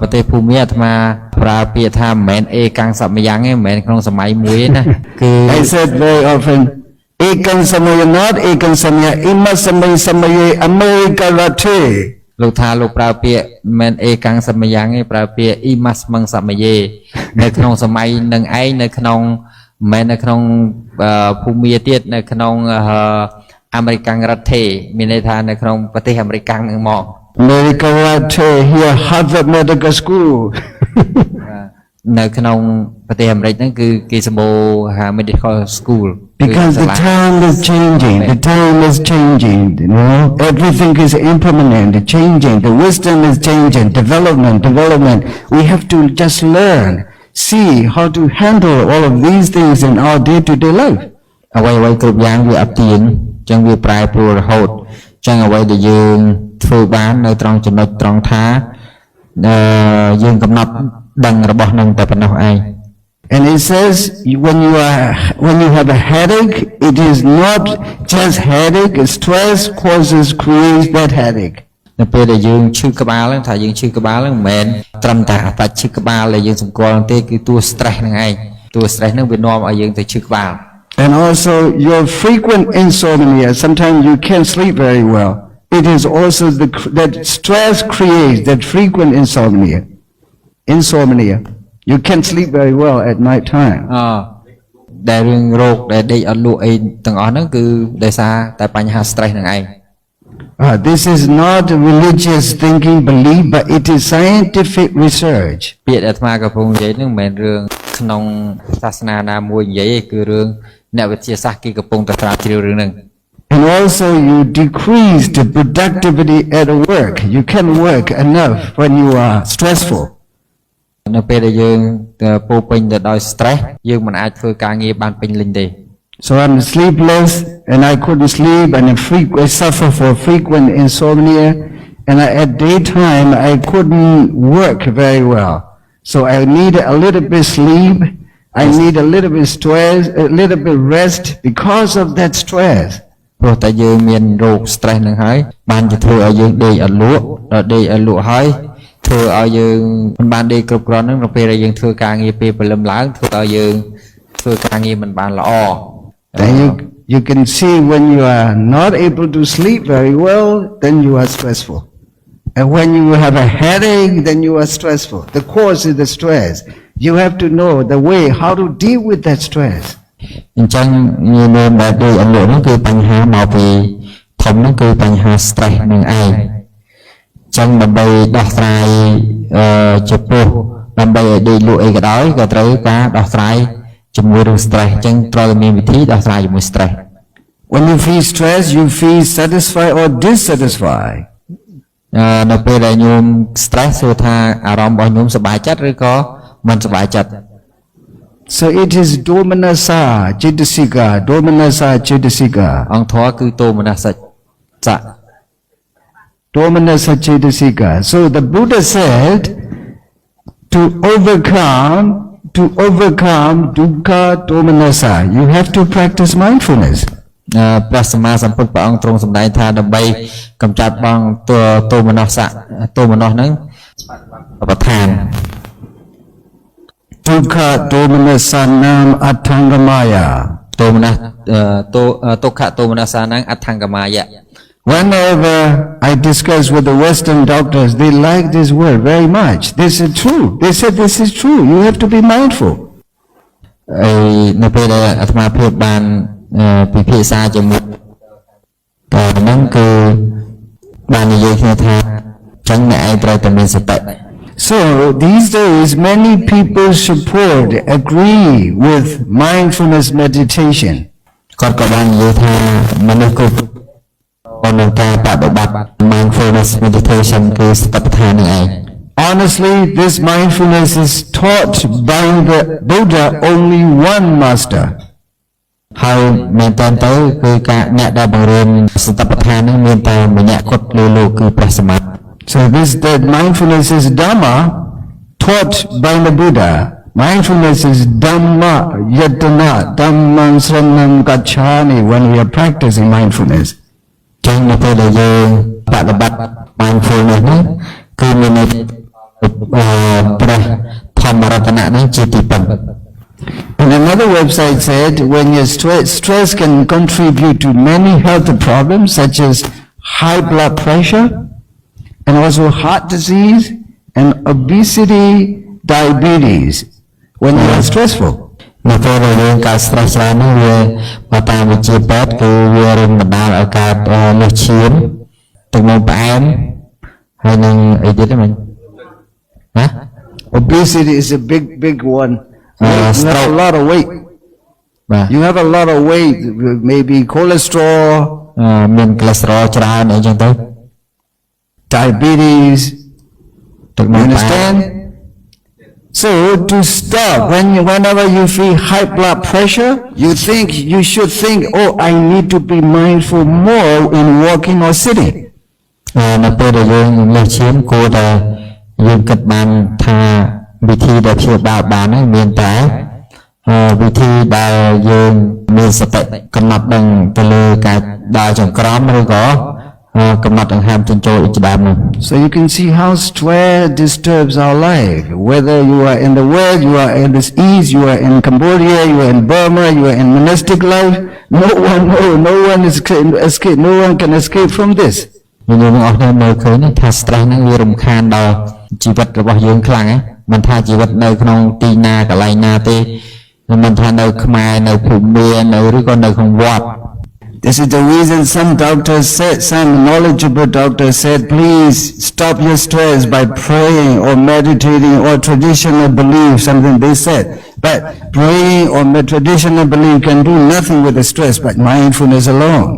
ប្រទេសភូមិអាត្មាប្រើពាក្យថាមិនមែនអេកាំងសមយ៉ាងទេមិនមែនក្នុងសម័យមួយទេណាគឺ I said very often ekam samaya not ekam samaya ima samaye America rate លោកថាលោកប្រើពាក្យមិនមែនអេកាំងសមយ៉ាងទេប្រើពាក្យអ៊ីម៉ាស់មឹងសមយេនៅក្នុងសម័យនឹងឯងនៅក្នុងមិនមែននៅក្នុងភូមិទៀតនៅក្នុងអាមេរិកាំងរដ្ឋេមានន័យថានៅក្នុងប្រទេសអាមេរិកាំងហ្នឹងមក America rate here Harvard Medical School នៅក្នុងប្រទេសអាមេរិកហ្នឹងគឺគេសម្បូរ medical school because the time is changing you know everything is impermanent changing the wisdom is changing development we have to just learn see how to handle all of these things in our day-to-day life អ្វីៗគ្រប់យ៉ាងវាអត់ទៀងអញ្ចឹងវាប្រែប្រួលរហូតអញ្ចឹងអ្វីដែលយើងធ្វើបាននៅត្រង់ចំណុចត្រង់ថាយើងកំណត់ដឹងរបស់នឹងតែប៉ុណ្ណោះឯង And it says when you have a headache it is not just headache stress creates that headache នៅពេលដែលយើងឈឺក្បាលហ្នឹងថាយើងឈឺក្បាលហ្នឹងមិនមែនត្រឹមតែអត្តឈឺក្បាលដែលយើងសម្គាល់ទេគឺតួ stress ហ្នឹងឯងតួ stress ហ្នឹងវានាំឲ្យយើងទៅឈឺក្បាល And also your frequent insomnia sometimes you can't sleep very well it is also that stress creates that frequent insomnia you can't sleep very well at night time ដែលរឿងរោគដែលដេកអត់លក់អីទាំងអស់ហ្នឹងគឺដោយសារតែបញ្ហា stress ហ្នឹងឯង This is not religious thinking, belief, but it is scientific research. ពាក្យដែលអាត្មាកំពុងនិយាយនឹងមិនមែនរឿងក្នុងសាសនាណាមួយនិយាយទេគឺរឿងអ្នកវិទ្យាសាស្ត្រគេកំពុងតែស្រាវជ្រាវរឿងហ្នឹង And also you decrease the productivity at work. You can't work enough when you are stressful. នៅពេលដែលយើងពោពេញទៅដោយ stress យើងមិនអាចធ្វើការងារបានពេញលេញទេ So I'm sleepless and I couldn't sleep and I suffer for frequent insomnia and at daytime I couldn't work very well. So I need a little bit sleep. I need a little bit stress, a little bit rest because of that stress. ព្រោះតែយើងមានរោគ stress នឹងហើយបានជាធ្វើឲ្យយើងដេកអត់លក់ដល់ដេកអត់លក់ហើយធ្វើឲ្យយើងមិនបានដេកគ្រប់គ្រាន់នឹងនៅពេលដែលយើងធ្វើការងារពេលព្រលឹមឡើងធ្វើឲ្យយើងធ្វើការងារមិនបានល្អ Then you can see when you are not able to sleep very well, then you are stressful. And when you have a headache, then you are stressful. The cause is the stress. You have to know the way how to deal with that stress. អញ្ចឹងយើងមានបែបដូចអលក់នោះគឺបញ្ហាមកពីធំនោះគឺបញ្ហា stress នឹងឯងអញ្ចឹងដើម្បីដោះស្រាយចំពោះដើម្បីឲ្យដេកលក់អីក៏ដោយក៏ត្រូវការដោះស្រាយជាមួយនឹង stress អញ្ចឹងត្រូវតែមានវិធីដោះស្រាយជាមួយ stress When you feel stress, you feel satisfied or dissatisfied. នៅពេលដែលញោម stress សួរថាអារម្មណ៍របស់ញោមសប្បាយចិត្តឬក៏មិនសប្បាយចិត្ត So it is domanasa cetasika. អង្គធម៌គឺទោមនសិច្ចៈ Domanasa cetasika. So the Buddha said to overcome dukkha domanasa, you have to practice mindfulness. ព្រះសម្មាសម្ពុទ្ធព្រះអង្គទ្រង់សម្ដែងថាដើម្បីកម្ចាត់បងទោមនស្សៈទោមនស្សហ្នឹងប្រធាន Dukkha domanasanam attangamaya. ទោមនស្សទុក្ខទោមនស្សៈហ្នឹងអដ្ឋង្គមាយៈ Whenever I discuss with the Western doctors, they like this word very much. This is true. They said this is true. You have to be mindful. នៅពេលដែលអាត្មាភាពបានពិភាក្សាជាមួយតែហ្នឹងគឺបាននិយាយគ្នាថាចឹងអ្នកឯងត្រូវតែមានសតិ So these days many people agree with mindfulness meditation. គាត់ក៏បាននិយាយថាមនុស្សគ្រប់ក្នុងការបប្រតិបត្តិ mindfulness meditation គឺសតិប្បដ្ឋាននេះឯង Honestly, this mindfulness is taught by the Buddha only one master. ហើយមែនតើទៅគឺការអ្នកដែលបង្រៀនសតិប្បដ្ឋាននេះមានតែម្នាក់គត់លើលោកគឺព្រះសម្មា So that mindfulness is Dhamma taught by the Buddha. Mindfulness is Dhamma yatana, Dhammam sranam gacchami when we are practicing mindfulness. ចឹងនៅពេលដែលយើងបប្រតិបត្តិ mindfulness នេះគឺមានព្រះធម្មរតនៈនេះជាទីពឹង And another website said when your stress can contribute to many health problems such as high blood pressure and also heart disease and obesity, diabetes when you are stressful. នៅពេលដែលយើងកើត stress ច្រើននេះវាបើតាមវិទ្យាពេទ្យគឺវារំបណ្ដាលឲ្យកើតលើសឈាមទឹកនោមផ្អែមហើយនឹងអីទៀតហ្នឹងណា Obesity is a big one. You have a lot of weight. You have a lot of weight, maybe cholesterol, មាន cholesterol ច្រើនអីចឹងទៅ diabetes. ទឹកនោមផ្អែម So to stop, whenever you feel high blood pressure, you should think, oh, I need to be mindful more in walking or sitting. នៅពេលដែលយើងលើសឈាមគួរតែយើងគិតបានថាវិធីដែលព្យាបាលបានហ្នឹងមានតែវិធីដែលយើងមានសតិកំណត់ដឹងទៅលើការដើរចង្ក្រមឬក៏កំណត់ដង្ហើមចិញ្ចោលជាដើមនោះ So you can see how stress disturbs our life. Whether you are in the West, you are in the East, you are in Cambodia, you are in Burma, you are in monastic life. No one can escape from this. យើងអស់គ្នាមើលឃើញថា stress ហ្នឹងវារំខានដល់ជីវិតរបស់យើងខ្លាំងណាស់មិនថាជីវិតនៅក្នុងទីណាកន្លែងណាទេមិនថានៅខ្មែរនៅភូមិមានឬក៏នៅក្នុងវត្ត This is the reason some doctors said, some knowledgeable doctors said, please stop your stress by praying or meditating or traditional belief, something they said. But praying or traditional belief can do nothing with the stress, but mindfulness alone.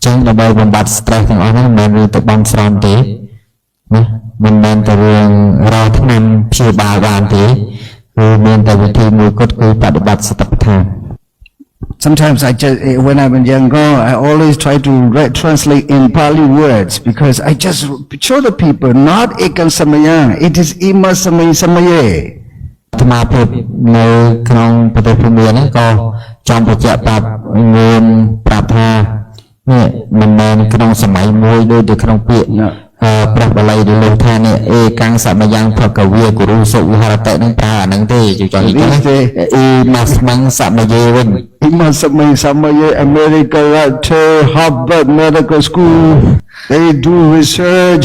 ចឹងដើម្បីបំបត្តិ stress ទាំងអស់ហ្នឹងមិនមែនទៅបំស្រន់ទេណាមិនមែនទៅរឿងរកថ្នាំព្យាបាលបានទេគឺមានតែវិធីមួយគត់គឺបដិបត្តិសតិប្បដ្ឋាន Sometimes when I was younger, I always try to translate in Pali words because I just show the people not ekam samaya, it is ima samaye. អាត្មាភាពនៅក្នុងប្រទេសភូមានេះក៏ចង់បញ្ជាក់ប្រាប់មានប្រាប់ថានេះមិនមែនក្នុងសម័យមួយដូចទៅក្នុងពាក្យព្រះបាលីដែលលោកថានេះអេកាំងសមយ៉ាងភកវាគរុសុវិហរតៈនឹងប្រើអាហ្នឹងទេជួយចង់និយាយអ៊ីមកស្មឹងសមយេវិញអ៊ីមកសមយេ America Harvard Medical School they do research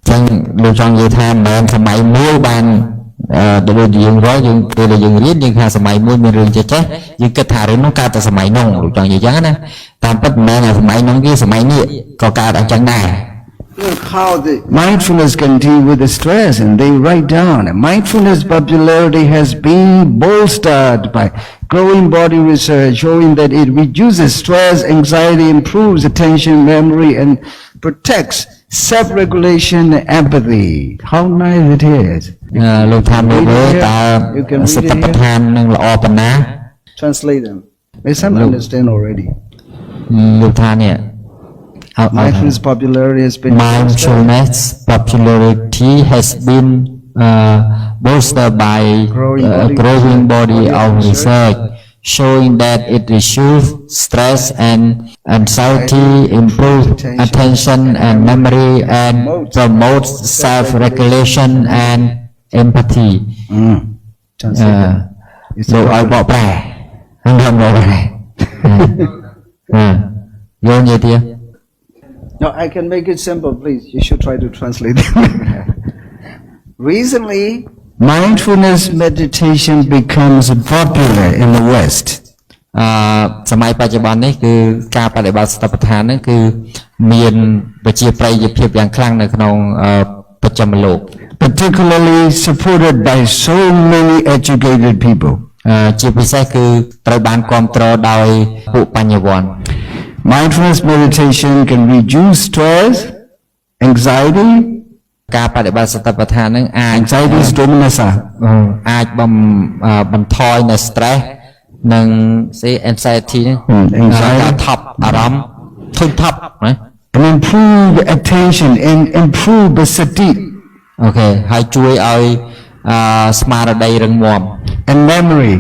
ចឹងលោកចង់និយាយថាមិនមែនសម័យមួយបានដូចយើងរកយើងពេលយើងរៀនយើងថាសម័យមួយមានរឿងចេះយើងគិតថារឿងនោះកើតតែសម័យនោះលោកចង់និយាយចឹងណាតាមពិតមិនមែនសម័យនោះទេសម័យនេះក៏កើតអញ្ចឹងដែរ Look how the mindfulness can deal with the stress, and they write down. Mindfulness popularity has been bolstered by growing body research showing that it reduces stress, anxiety, improves attention, memory, and protects self-regulation and empathy. How nice it is. លោកថាមើលតើសតិប្បដ្ឋាននឹងល្អប៉ុណ្ណា Translate them. May some understand already. លោកថានេះMindfulness popularity has been bolstered by growing body of research showing that it reduces stress and anxiety, improves attention and memory, and promotes self-regulation and empathy. លោកឲ្យបកប្រែហ្នឹងបកប្រែយកនិយាយទៀត No, I can make it simple, please. You should try to translate it. Recently, mindfulness meditation becomes popular in the West. សម័យបច្ចុប្បន្ននេះគឺការបដិបត្តិសតិប្បដ្ឋានហ្នឹងគឺមានប្រជាប្រិយភាពយ៉ាងខ្លាំងនៅក្នុងបច្ចិមលោក particularly supported by so many educated people. ជាពិសេសគឺត្រូវបានគាំទ្រដោយពួកបញ្ញវន្ត Mindfulness meditation can reduce stress, anxiety. ការបដិបត្តិសតិប្បដ្ឋានហ្នឹងអាច anxiety is dominasa អាចបន្ថយនៅ stress និង anxiety ហ្នឹងការថប់អារម្មណ៍ធុញថប់ណា and improve attention and improve the sati អូខេហើយជួយឲ្យស្មារតីរឹងមាំ and memory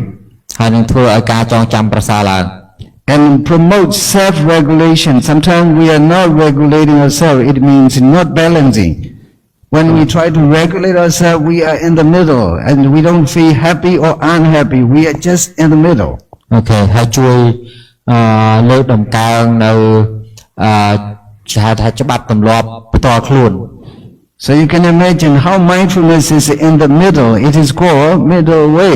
ហើយនឹងធ្វើឲ្យការចងចាំប្រសើរឡើង and promote self-regulation. Sometimes we are not regulating ourselves. It means not balancing. When we try to regulate ourselves, we are in the middle and we don't feel happy or unhappy. We are just in the middle. Okay. ហើយជួយលើកតម្កើងនៅថាច្បាប់ទម្លាប់ផ្ទាល់ខ្លួន So you can imagine how mindfulness is in the middle. It is called middle way.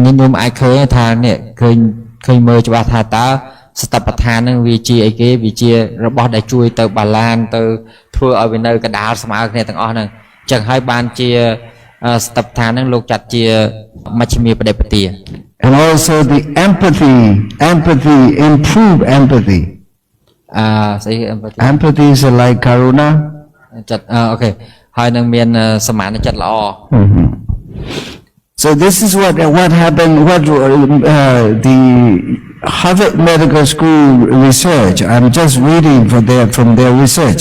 ខ្ញុំអាចឃើញថានេះឃើញមើលច្បាស់ថាតើសតិប្បដ្ឋាននឹងវាជាអីគេវាជារបស់ដែលជួយទៅបាឡានទៅធ្វើឲ្យវានៅកណ្ដាលស្មើគ្នាទាំងអស់ហ្នឹងអញ្ចឹងហើយបានជាសតិប្បដ្ឋាននឹងលោកចាត់ជាមជ្ឈិមាបដិបទា And also the empathy improve empathy ស្អី empathy is like karuna ចិត្តអូខេហើយនឹងមានសមានចិត្តល្អ So this is what happened. The Harvard Medical School research. I'm just reading from their research.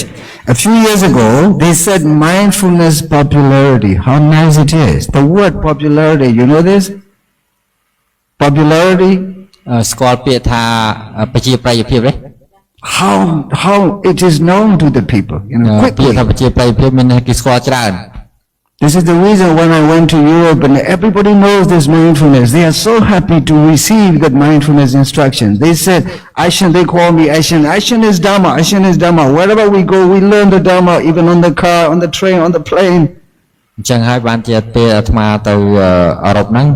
A few years ago, they said mindfulness popularity. How nice it is! The word popularity. You know this? Popularity. ស្គាល់ពាក្យថាប្រជាប្រិយភាពទេ How it is known to the people. You know, quickly. ពាក្យថាប្រជាប្រិយភាពមានគេស្គាល់ច្រើន This is the reason when I went to Europe and everybody knows this mindfulness. They are so happy to receive that mindfulness instruction. They said, Action, they call me Action. Action is Dhamma. Action is Dhamma. Wherever we go, we learn the Dhamma, even on the car, on the train, on the plane. អញ្ចឹងហើយបានជាពេលអាត្មាទៅអឺរ៉ុបហ្នឹង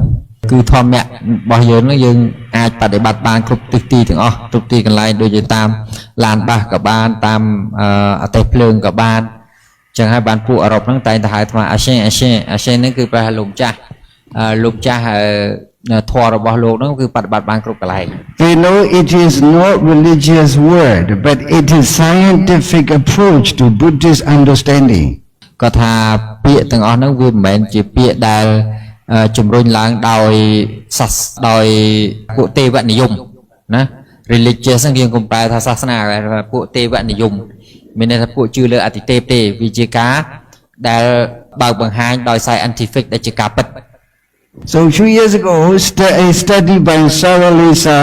គឺធម្មៈរបស់យើងនឹងយើងអាចបដិបត្តិបានគ្រប់ទិសទីទាំងអស់គ្រប់ទីកន្លែងដូចជាតាមឡានបាសក៏បានតាមអទេសភ្លើងក៏បានចឹងហើយបានពួកអឺរ៉ុបហ្នឹងតែងតែហៅថាអាសេហ្នឹងគឺប្រហែលលោកចាស់ធម៌របស់លោកហ្នឹងគឺបដិបត្តិបានគ្រប់កន្លែង We know it is not religious word, but it is scientific approach to Buddhist understanding. គាត់ថាពាក្យទាំងអស់ហ្នឹងវាមិនមែនជាពាក្យដែលជំរុញឡើងដោយពួកទេវនិយមណា religious ហ្នឹងយើងកុំប្រែថាសាសនាពួកទេវនិយមមានន័យថាពួកជឿលើអតិទេពទេវាជាការដែលបើកបង្ហាញដោយ scientific ដែលជាការពិត So a few years ago, a study by Sarah Lisa,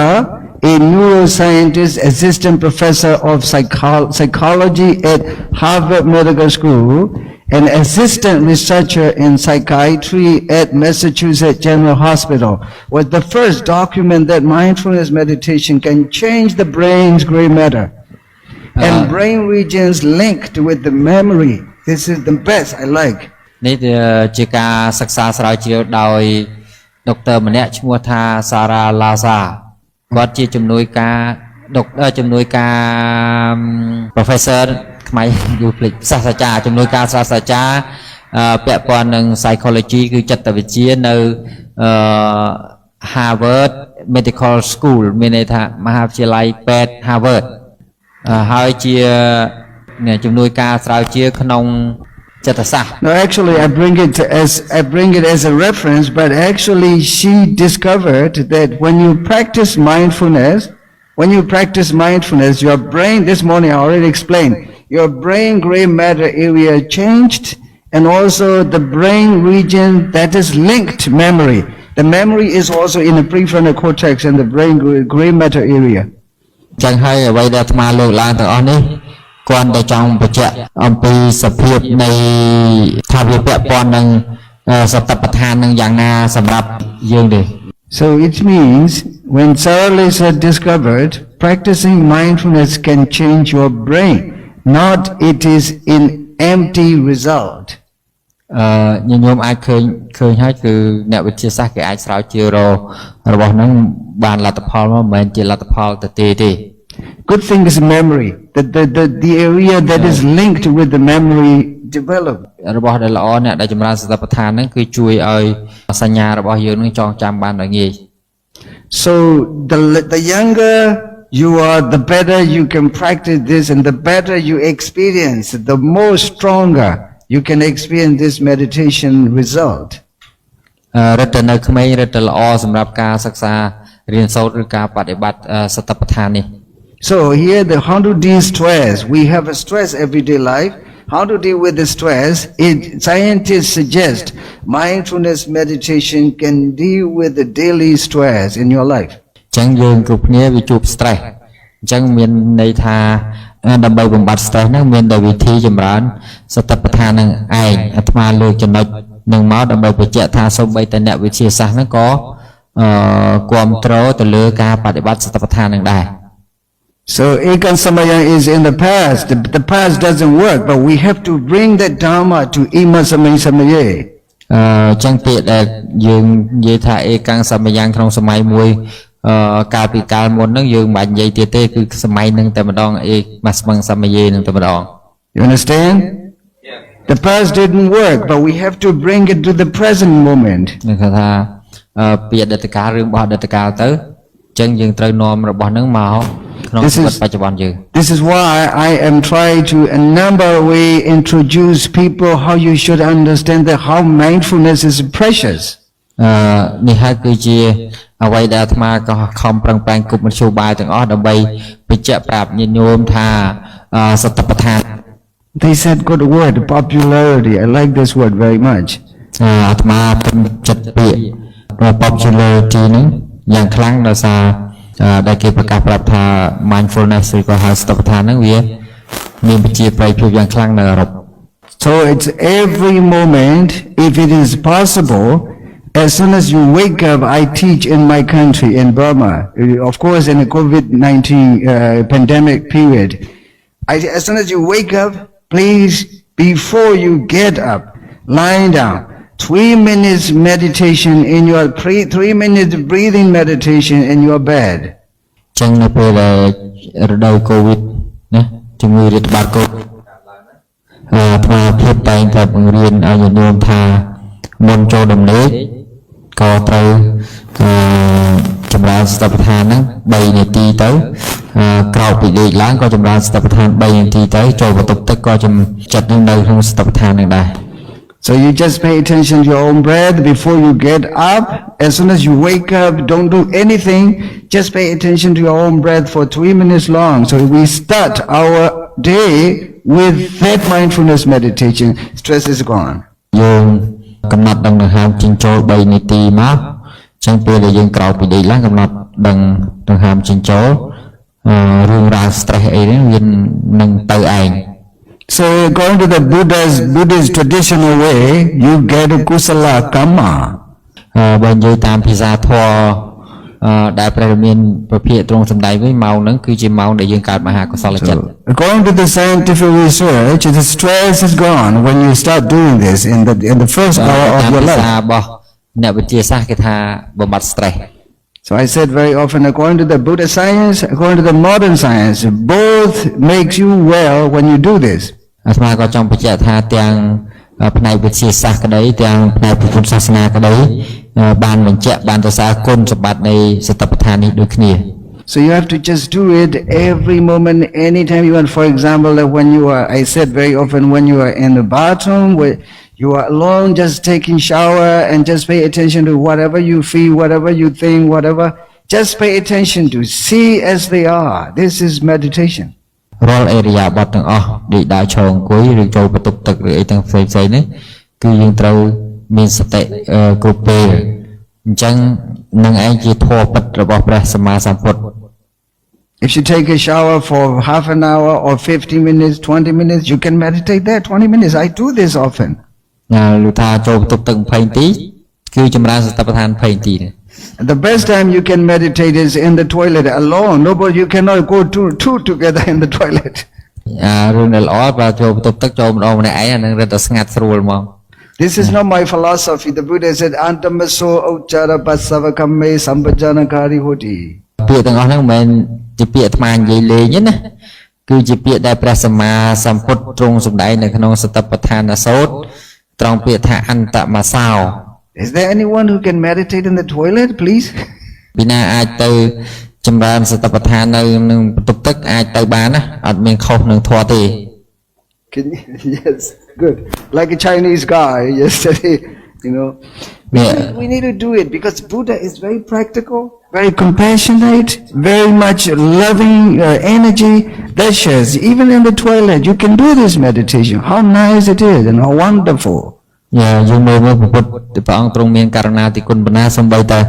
a neuroscientist, assistant professor of psychology at Harvard Medical School, an assistant researcher in psychiatry at Massachusetts General Hospital, was the first document that mindfulness meditation can change the brain's gray matter and brain regions linked with the memory. This is the best I like. នេះជាការសិក្សាស្រាវជ្រាវដោយដុកទ័រម្នាក់ឈ្មោះថាសារ៉ាឡាសាគាត់ជាជំនួយការprofessor ខ្មែរយូរភ្លេចសាស្ត្រាចារ្យជំនួយការសាស្ត្រាចារ្យពាក់ព័ន្ធនឹង psychology គឺចិត្តវិទ្យានៅHarvard Medical School មានន័យថាមហាវិទ្យាល័យពេទ្យ Harvard ហើយជាជំនួយការស្រាវជ្រាវក្នុងចិត្តសាស្ត្រ No, actually I bring it as a reference, but actually she discovered that when you practice mindfulness, your brain, this morning I already explained, your brain gray matter area changed, and also the brain region that is linked memory. The memory is also in the prefrontal cortex and the brain gray matter area. ចឹងហើយអ្វីដែលអាត្មាលើកឡើងទាំងអស់នេះគាត់តែចង់បញ្ជាក់អំពីសភាពនៃថាវាពាក់ព័ន្ធនឹងសតិប្បដ្ឋាននឹងយ៉ាងណាសម្រាប់យើងទេ So it means when Sarah Lisa discovered practicing mindfulness can change your brain, not it is an empty result. ញញោមអាចឃើញហើយគឺអ្នកវិទ្យាសាស្ត្រគេអាចស្រាវជ្រាវរបស់ហ្នឹងបានលទ្ធផលមកមិនមែនជាលទ្ធផលទៅទេ Good thing is memory. The area that is linked with the memory develop. របស់ដែលល្អអ្នកដែលចម្រើនសតិប្បដ្ឋានហ្នឹងគឺជួយឲ្យសញ្ញារបស់យើងនឹងចងចាំបានដោយងាយ So the younger you are, the better you can practice this, and the better you experience, the more stronger you can experience this meditation result. រត់ទៅនៅក្មេងរត់ទៅល្អសម្រាប់ការសិក្សារៀនសូត្រឬការបដិបត្តិសតិប្បដ្ឋាននេះ So here how to de-stress. We have a stress everyday life. How to deal with the stress? Scientists suggest mindfulness meditation can deal with the daily stress in your life. ចឹងយើងគ្រប់គ្នាវាជួប stress អញ្ចឹងមានន័យថាដើម្បីបំបត្តិ stress ហ្នឹងមានតែវិធីចម្រើនសតិប្បដ្ឋាននឹងឯងអាត្មាលើកចំណុចនឹងមកដើម្បីបញ្ជាក់ថាសូម្បីតែអ្នកវិទ្យាសាស្ត្រហ្នឹងក៏គ្រប់គ្រងទៅលើការបដិបត្តិសតិប្បដ្ឋាននឹងដែរ So Ekan Samaya is in the past. The past doesn't work, but we have to bring that Dhamma to Ima Samaya Samaya. ចឹងពាក្យដែលយើងនិយាយថាអេកាំងសមយ៉ាងក្នុងសម័យមួយកាលពីកាលមុនហ្នឹងយើងមិនបាច់និយាយទៀតទេគឺសម័យហ្នឹងតែម្ដងអេមកស្មឹងសមយាហ្នឹងតែម្ដង You understand? Yeah. The past didn't work, but we have to bring it to the present moment. នឹងថាពីអតីតកាលរឿងរបស់អតីតកាលទៅចឹងយើងត្រូវនាំរបស់ហ្នឹងមកក្នុងជីវិតបច្ចុប្បន្នយើង This is why I am trying to a number of way introduce people how you should understand that how mindfulness is precious. នេះហើយគឺជាអ្វីដែលអាត្មាក៏ខំប្រឹងប្រែងគប់មធ្យោបាយទាំងអស់ដើម្បីបញ្ជាក់ប្រាប់ញាតិញោមថាសតិប្បដ្ឋាន They said good word popularity. I like this word very much. អាត្មាពេញចិត្តពាក្យ popularity ហ្នឹងយ៉ាងខ្លាំងដោយសារដែលគេប្រកាសប្រាប់ថា mindfulness ឬក៏ហៅសតិប្បដ្ឋានហ្នឹងវាមានប្រជាប្រិយភាពយ៉ាងខ្លាំងនៅអឺរ៉ុប So it's every moment if it is possible. As soon as you wake up, I teach in my country, in Burma, of course in the COVID-19 pandemic period. As soon as you wake up, please, before you get up, lying down, 3 minutes meditation in your 3 minutes breathing meditation in your bed. ចឹងនៅពេលដែលរដូវកូវីដណាជំងឺរាតត្បាតកូវីដថ្មភាពតែងតែបង្រៀនឲ្យញាតិញោមថាមុនចូលដំណេកក៏ត្រូវចម្រើនសតិប្បដ្ឋានហ្នឹង3នាទីទៅក្រោយពីដេកឡើងក៏ចម្រើនសតិប្បដ្ឋាន3នាទីទៅចូលបន្ទប់ទឹកក៏ចិត្តនឹងនៅក្នុងសតិប្បដ្ឋានហ្នឹងដែរ So you just pay attention to your own breath before you get up. As soon as you wake up, don't do anything. Just pay attention to your own breath for 3 minutes long. So we start our day with that mindfulness meditation. Stress is gone. យើងកំណត់ដង្ហើមចេញចូល3នាទីមកចឹងពេលដែលយើងក្រោយពីដេកឡើងកំណត់ដង្ហើមចេញចូលរឿងរ៉ាវ stress អីហ្នឹងវានឹងទៅឯង So according to the Buddhist traditional way, you get a kusala karma. បើនិយាយតាមភាសាធម៌ដែលព្រះរាមានប្រភេទត្រង់សម្ដែងវិញម៉ោងហ្នឹងគឺជាម៉ោងដែលយើងកើតមហាកុសលចិត្ត According to the scientific research, the stress is gone when you start doing this in the first hour of your life. របស់អ្នកវិទ្យាសាស្ត្រគេថាបំបត្តិ stress. So I said very often, according to the Buddhist science, according to the modern science, both makes you well when you do this. អាត្មាក៏ចង់បញ្ជាក់ថាទាំងផ្នែកវិទ្យាសាស្ត្រក្តីទាំងផ្នែកពុទ្ធសាសនាក្តីបានបញ្ជាក់បានទៅសារគុណសម្បត្តិនៃសតិប្បដ្ឋាននេះដូចគ្នា So you have to just do it every moment, anytime you want. For example, like when you are, I said very often, when you are in the bathroom, where you are alone, just taking shower and just pay attention to whatever you feel, whatever you think, whatever. Just pay attention to, see as they are. This is meditation. រាល់អេរិយាបថទាំងអស់ដូចដើរឈរអង្គុយឬចូលបន្ទប់ទឹកឬអីទាំងផ្សេងៗនេះគឺយើងត្រូវមានសតិគ្រប់ពេលអញ្ចឹងនឹងឯងជាធម៌ពិតរបស់ព្រះសម្មាសម្ពុទ្ធ If you take a shower for half an hour or 50 minutes, 20 minutes, you can meditate there 20 minutes. I do this often. លុថាចូលបន្ទប់ទឹក20នាទីគឺចម្រើនសតិប្បដ្ឋាន20នាទី The best time you can meditate is in the toilet alone. Nobody, you cannot go two together in the toilet. រឿងដែលល្អបើចូលបន្ទប់ទឹកចូលម្ដងម្នាក់ឯងអានឹងរត់តែស្ងាត់ស្រួលហ្មង This is not my philosophy. The Buddha said, Antamaso Uchara Pasavakame Sambajanakari Hoti. ពាក្យទាំងអស់ហ្នឹងមិនមែនជាពាក្យអាត្មានិយាយលេងទេណាគឺជាពាក្យដែលព្រះសម្មាសម្ពុទ្ធទ្រង់សម្ដែងនៅក្នុងសតិប្បដ្ឋានសូត្រត្រង់ពាក្យថាអន្តមសោ Is there anyone who can meditate in the toilet, please? ពីណាអាចទៅចម្រើនសតិប្បដ្ឋាននៅក្នុងបន្ទប់ទឹកអាចទៅបានណាអត់មានខុសនឹងធម៌ទេ Yes, good. Like a Chinese guy yesterday, you know. We need to do it because Buddha is very practical, very compassionate, very much loving energy. That shows even in the toilet you can do this meditation. How nice it is and how wonderful. យើងមើលពុទ្ធព្រះអង្គទ្រង់មានករណាទីគុណបណ្ណាសូម្បីតែ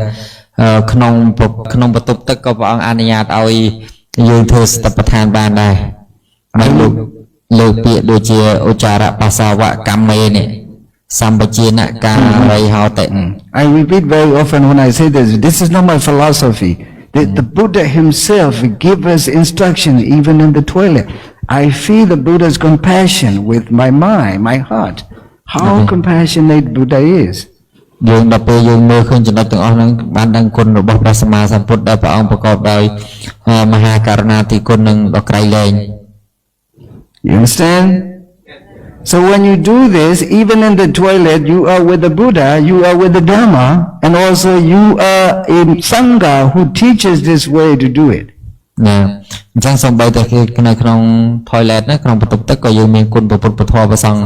ក្នុងបន្ទប់ទឹកក៏ព្រះអង្គអនុញ្ញាតឲ្យយើងធ្វើសតិប្បដ្ឋានបានដែរហើយលើកពាក្យដូចជាឧចារបាសាវកម្មមេនេះសម្បជានការីហោតិ I repeat very often when I say this is not my philosophy. The Buddha himself gave us instruction even in the toilet. I feel the Buddha's compassion with my mind, my heart. How compassionate Buddha is. យើងដល់ពេលយើងមើលឃើញចំណុចទាំងអស់ហ្នឹងបានដឹងគុណរបស់ព្រះសម្មាសម្ពុទ្ធដែលព្រះអង្គប្រកបដោយមហាករុណាទីគុណនិងដ៏ក្រៃលែង You understand? So when you do this, even in the toilet, you are with the Buddha, you are with the Dhamma, and also you are in Sangha who teaches this way to do it. ណាអញ្ចឹងសូម្បីតែនៅក្នុង toilet ណាក្នុងបន្ទប់ទឹកក៏យើងមានគុណពុទ្ធពធព្រះសង្ឃ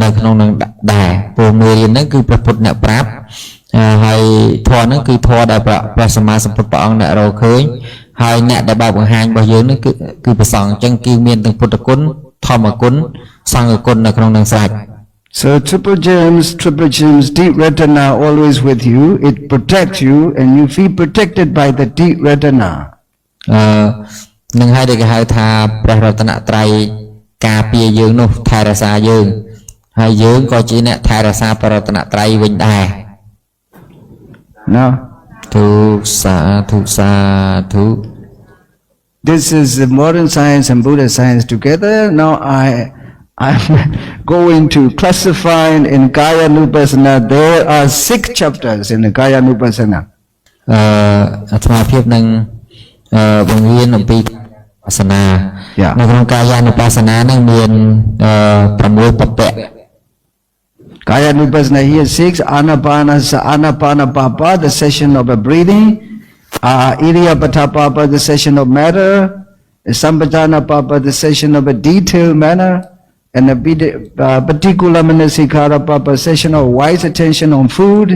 នៅក្នុងនឹងដែរព្រោះមេរៀនហ្នឹងគឺព្រះពុទ្ធអ្នកប្រាប់ហើយធម៌ហ្នឹងគឺធម៌ដែលព្រះសម្មាសម្ពុទ្ធព្រះអង្គអ្នករកឃើញហើយអ្នកដែលបើកបង្ហាញរបស់យើងហ្នឹងគឺព្រះសង្ឃអញ្ចឹងគឺមានទាំងពុទ្ធគុណធម្មគុណសង្ឃគុណនៅក្នុងនឹងស្រេច So triple gems, deep retina always with you. It protects you and you feel protected by the deep retina. នឹងហើយដែលគេហៅថាព្រះរតនត្រ័យការពារយើងនោះថែរក្សាយើងហើយយើងក៏ជាអ្នកថែរក្សាព្រះរតនត្រ័យវិញដែរ Now, សាធុ This is the modern science and Buddhist science together. Now I'm going to classify in Kaya Nupassana. There are 6 chapters in the Kaya Nupassana. អាត្មាភាពនឹងបង្រៀនអំពីបាសនានៅក្នុងកាយានុបស្សនានឹងមាន6បពៈ Kaya Nupassana here 6 Anapana Papa, the session of a breathing, Iriyapatha Papa, the session of matter, Sampajana Papa, the session of a detailed manner, and a particular Manasikara Papa, session of wise attention on food,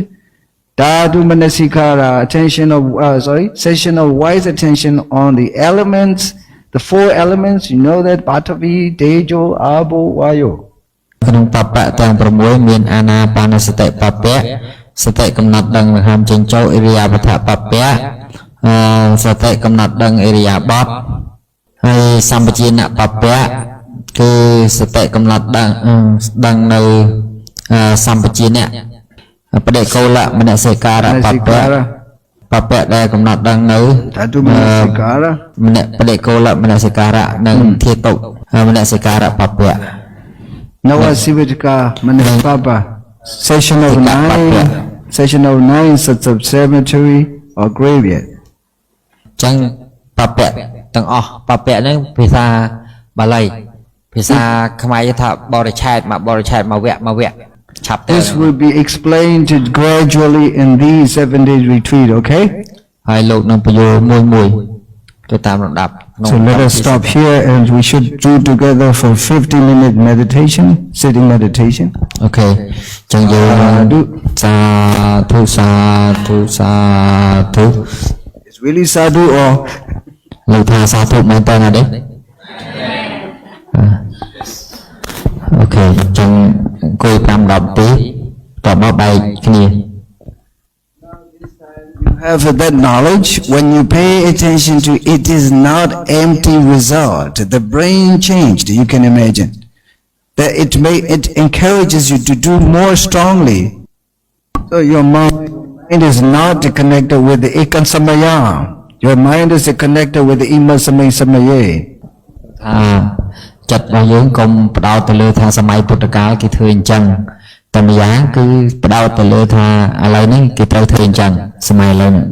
Dhatu Manasikara, session of wise attention on the elements, the 4 elements, you know that, Patavi, Tejo, Abo, Vayo. ក្នុងបពៈទាំង6មានអានាបានសតិបពៈសតិកំណត់ដឹងដង្ហើមចេញចូលអិរិយាបថបពៈសតិកំណត់ដឹងអិរិយាបថហើយសម្បជញ្ញបពៈគឺសតិកំណត់ដឹងនៅសម្បជញ្ញបដិកូលមនសិការៈបពៈបពៈដែលកំណត់ដឹងនៅបដិកូលមនសិការៈនិងធាតុមនសិការៈបពៈ Navasivitka Manipapa, session of 9 sets of cemetery or graveyard. ចឹងបពៈទាំងអស់បពៈហ្នឹងភាសាបាលីភាសាខ្មែរថាបរិឆេទមកវគ្គ chapter. This will be explained gradually in these 7 days retreat, okay? ហើយលោកនឹងបញ្យល់មួយទៅតាមលំដាប់ So let us stop here and we should do together for 50-minute meditation, sitting meditation. Okay. ចឹងយើងសាធុ It's really sadhu or លោកថាសាធុមែនតើណាទេ Okay. ចឹងអង្គុយ5-10នាទីតបមកបែកគ្នា have that knowledge. When you pay attention to it, is not empty result. The brain changed, you can imagine. That it encourages you to do more strongly. So your mind is not connected with the ikan samaya. Your mind is connected with the ima samay samaye. ចិត្តរបស់យើងកុំបដោតទៅលើថាសម័យពុទ្ធកាលគេធ្វើអញ្ចឹងតែម្យ៉ាងគឺបដោតទៅលើថាឥឡូវនេះគេត្រូវធ្វើអញ្ចឹងសម័យឥឡូវនេះ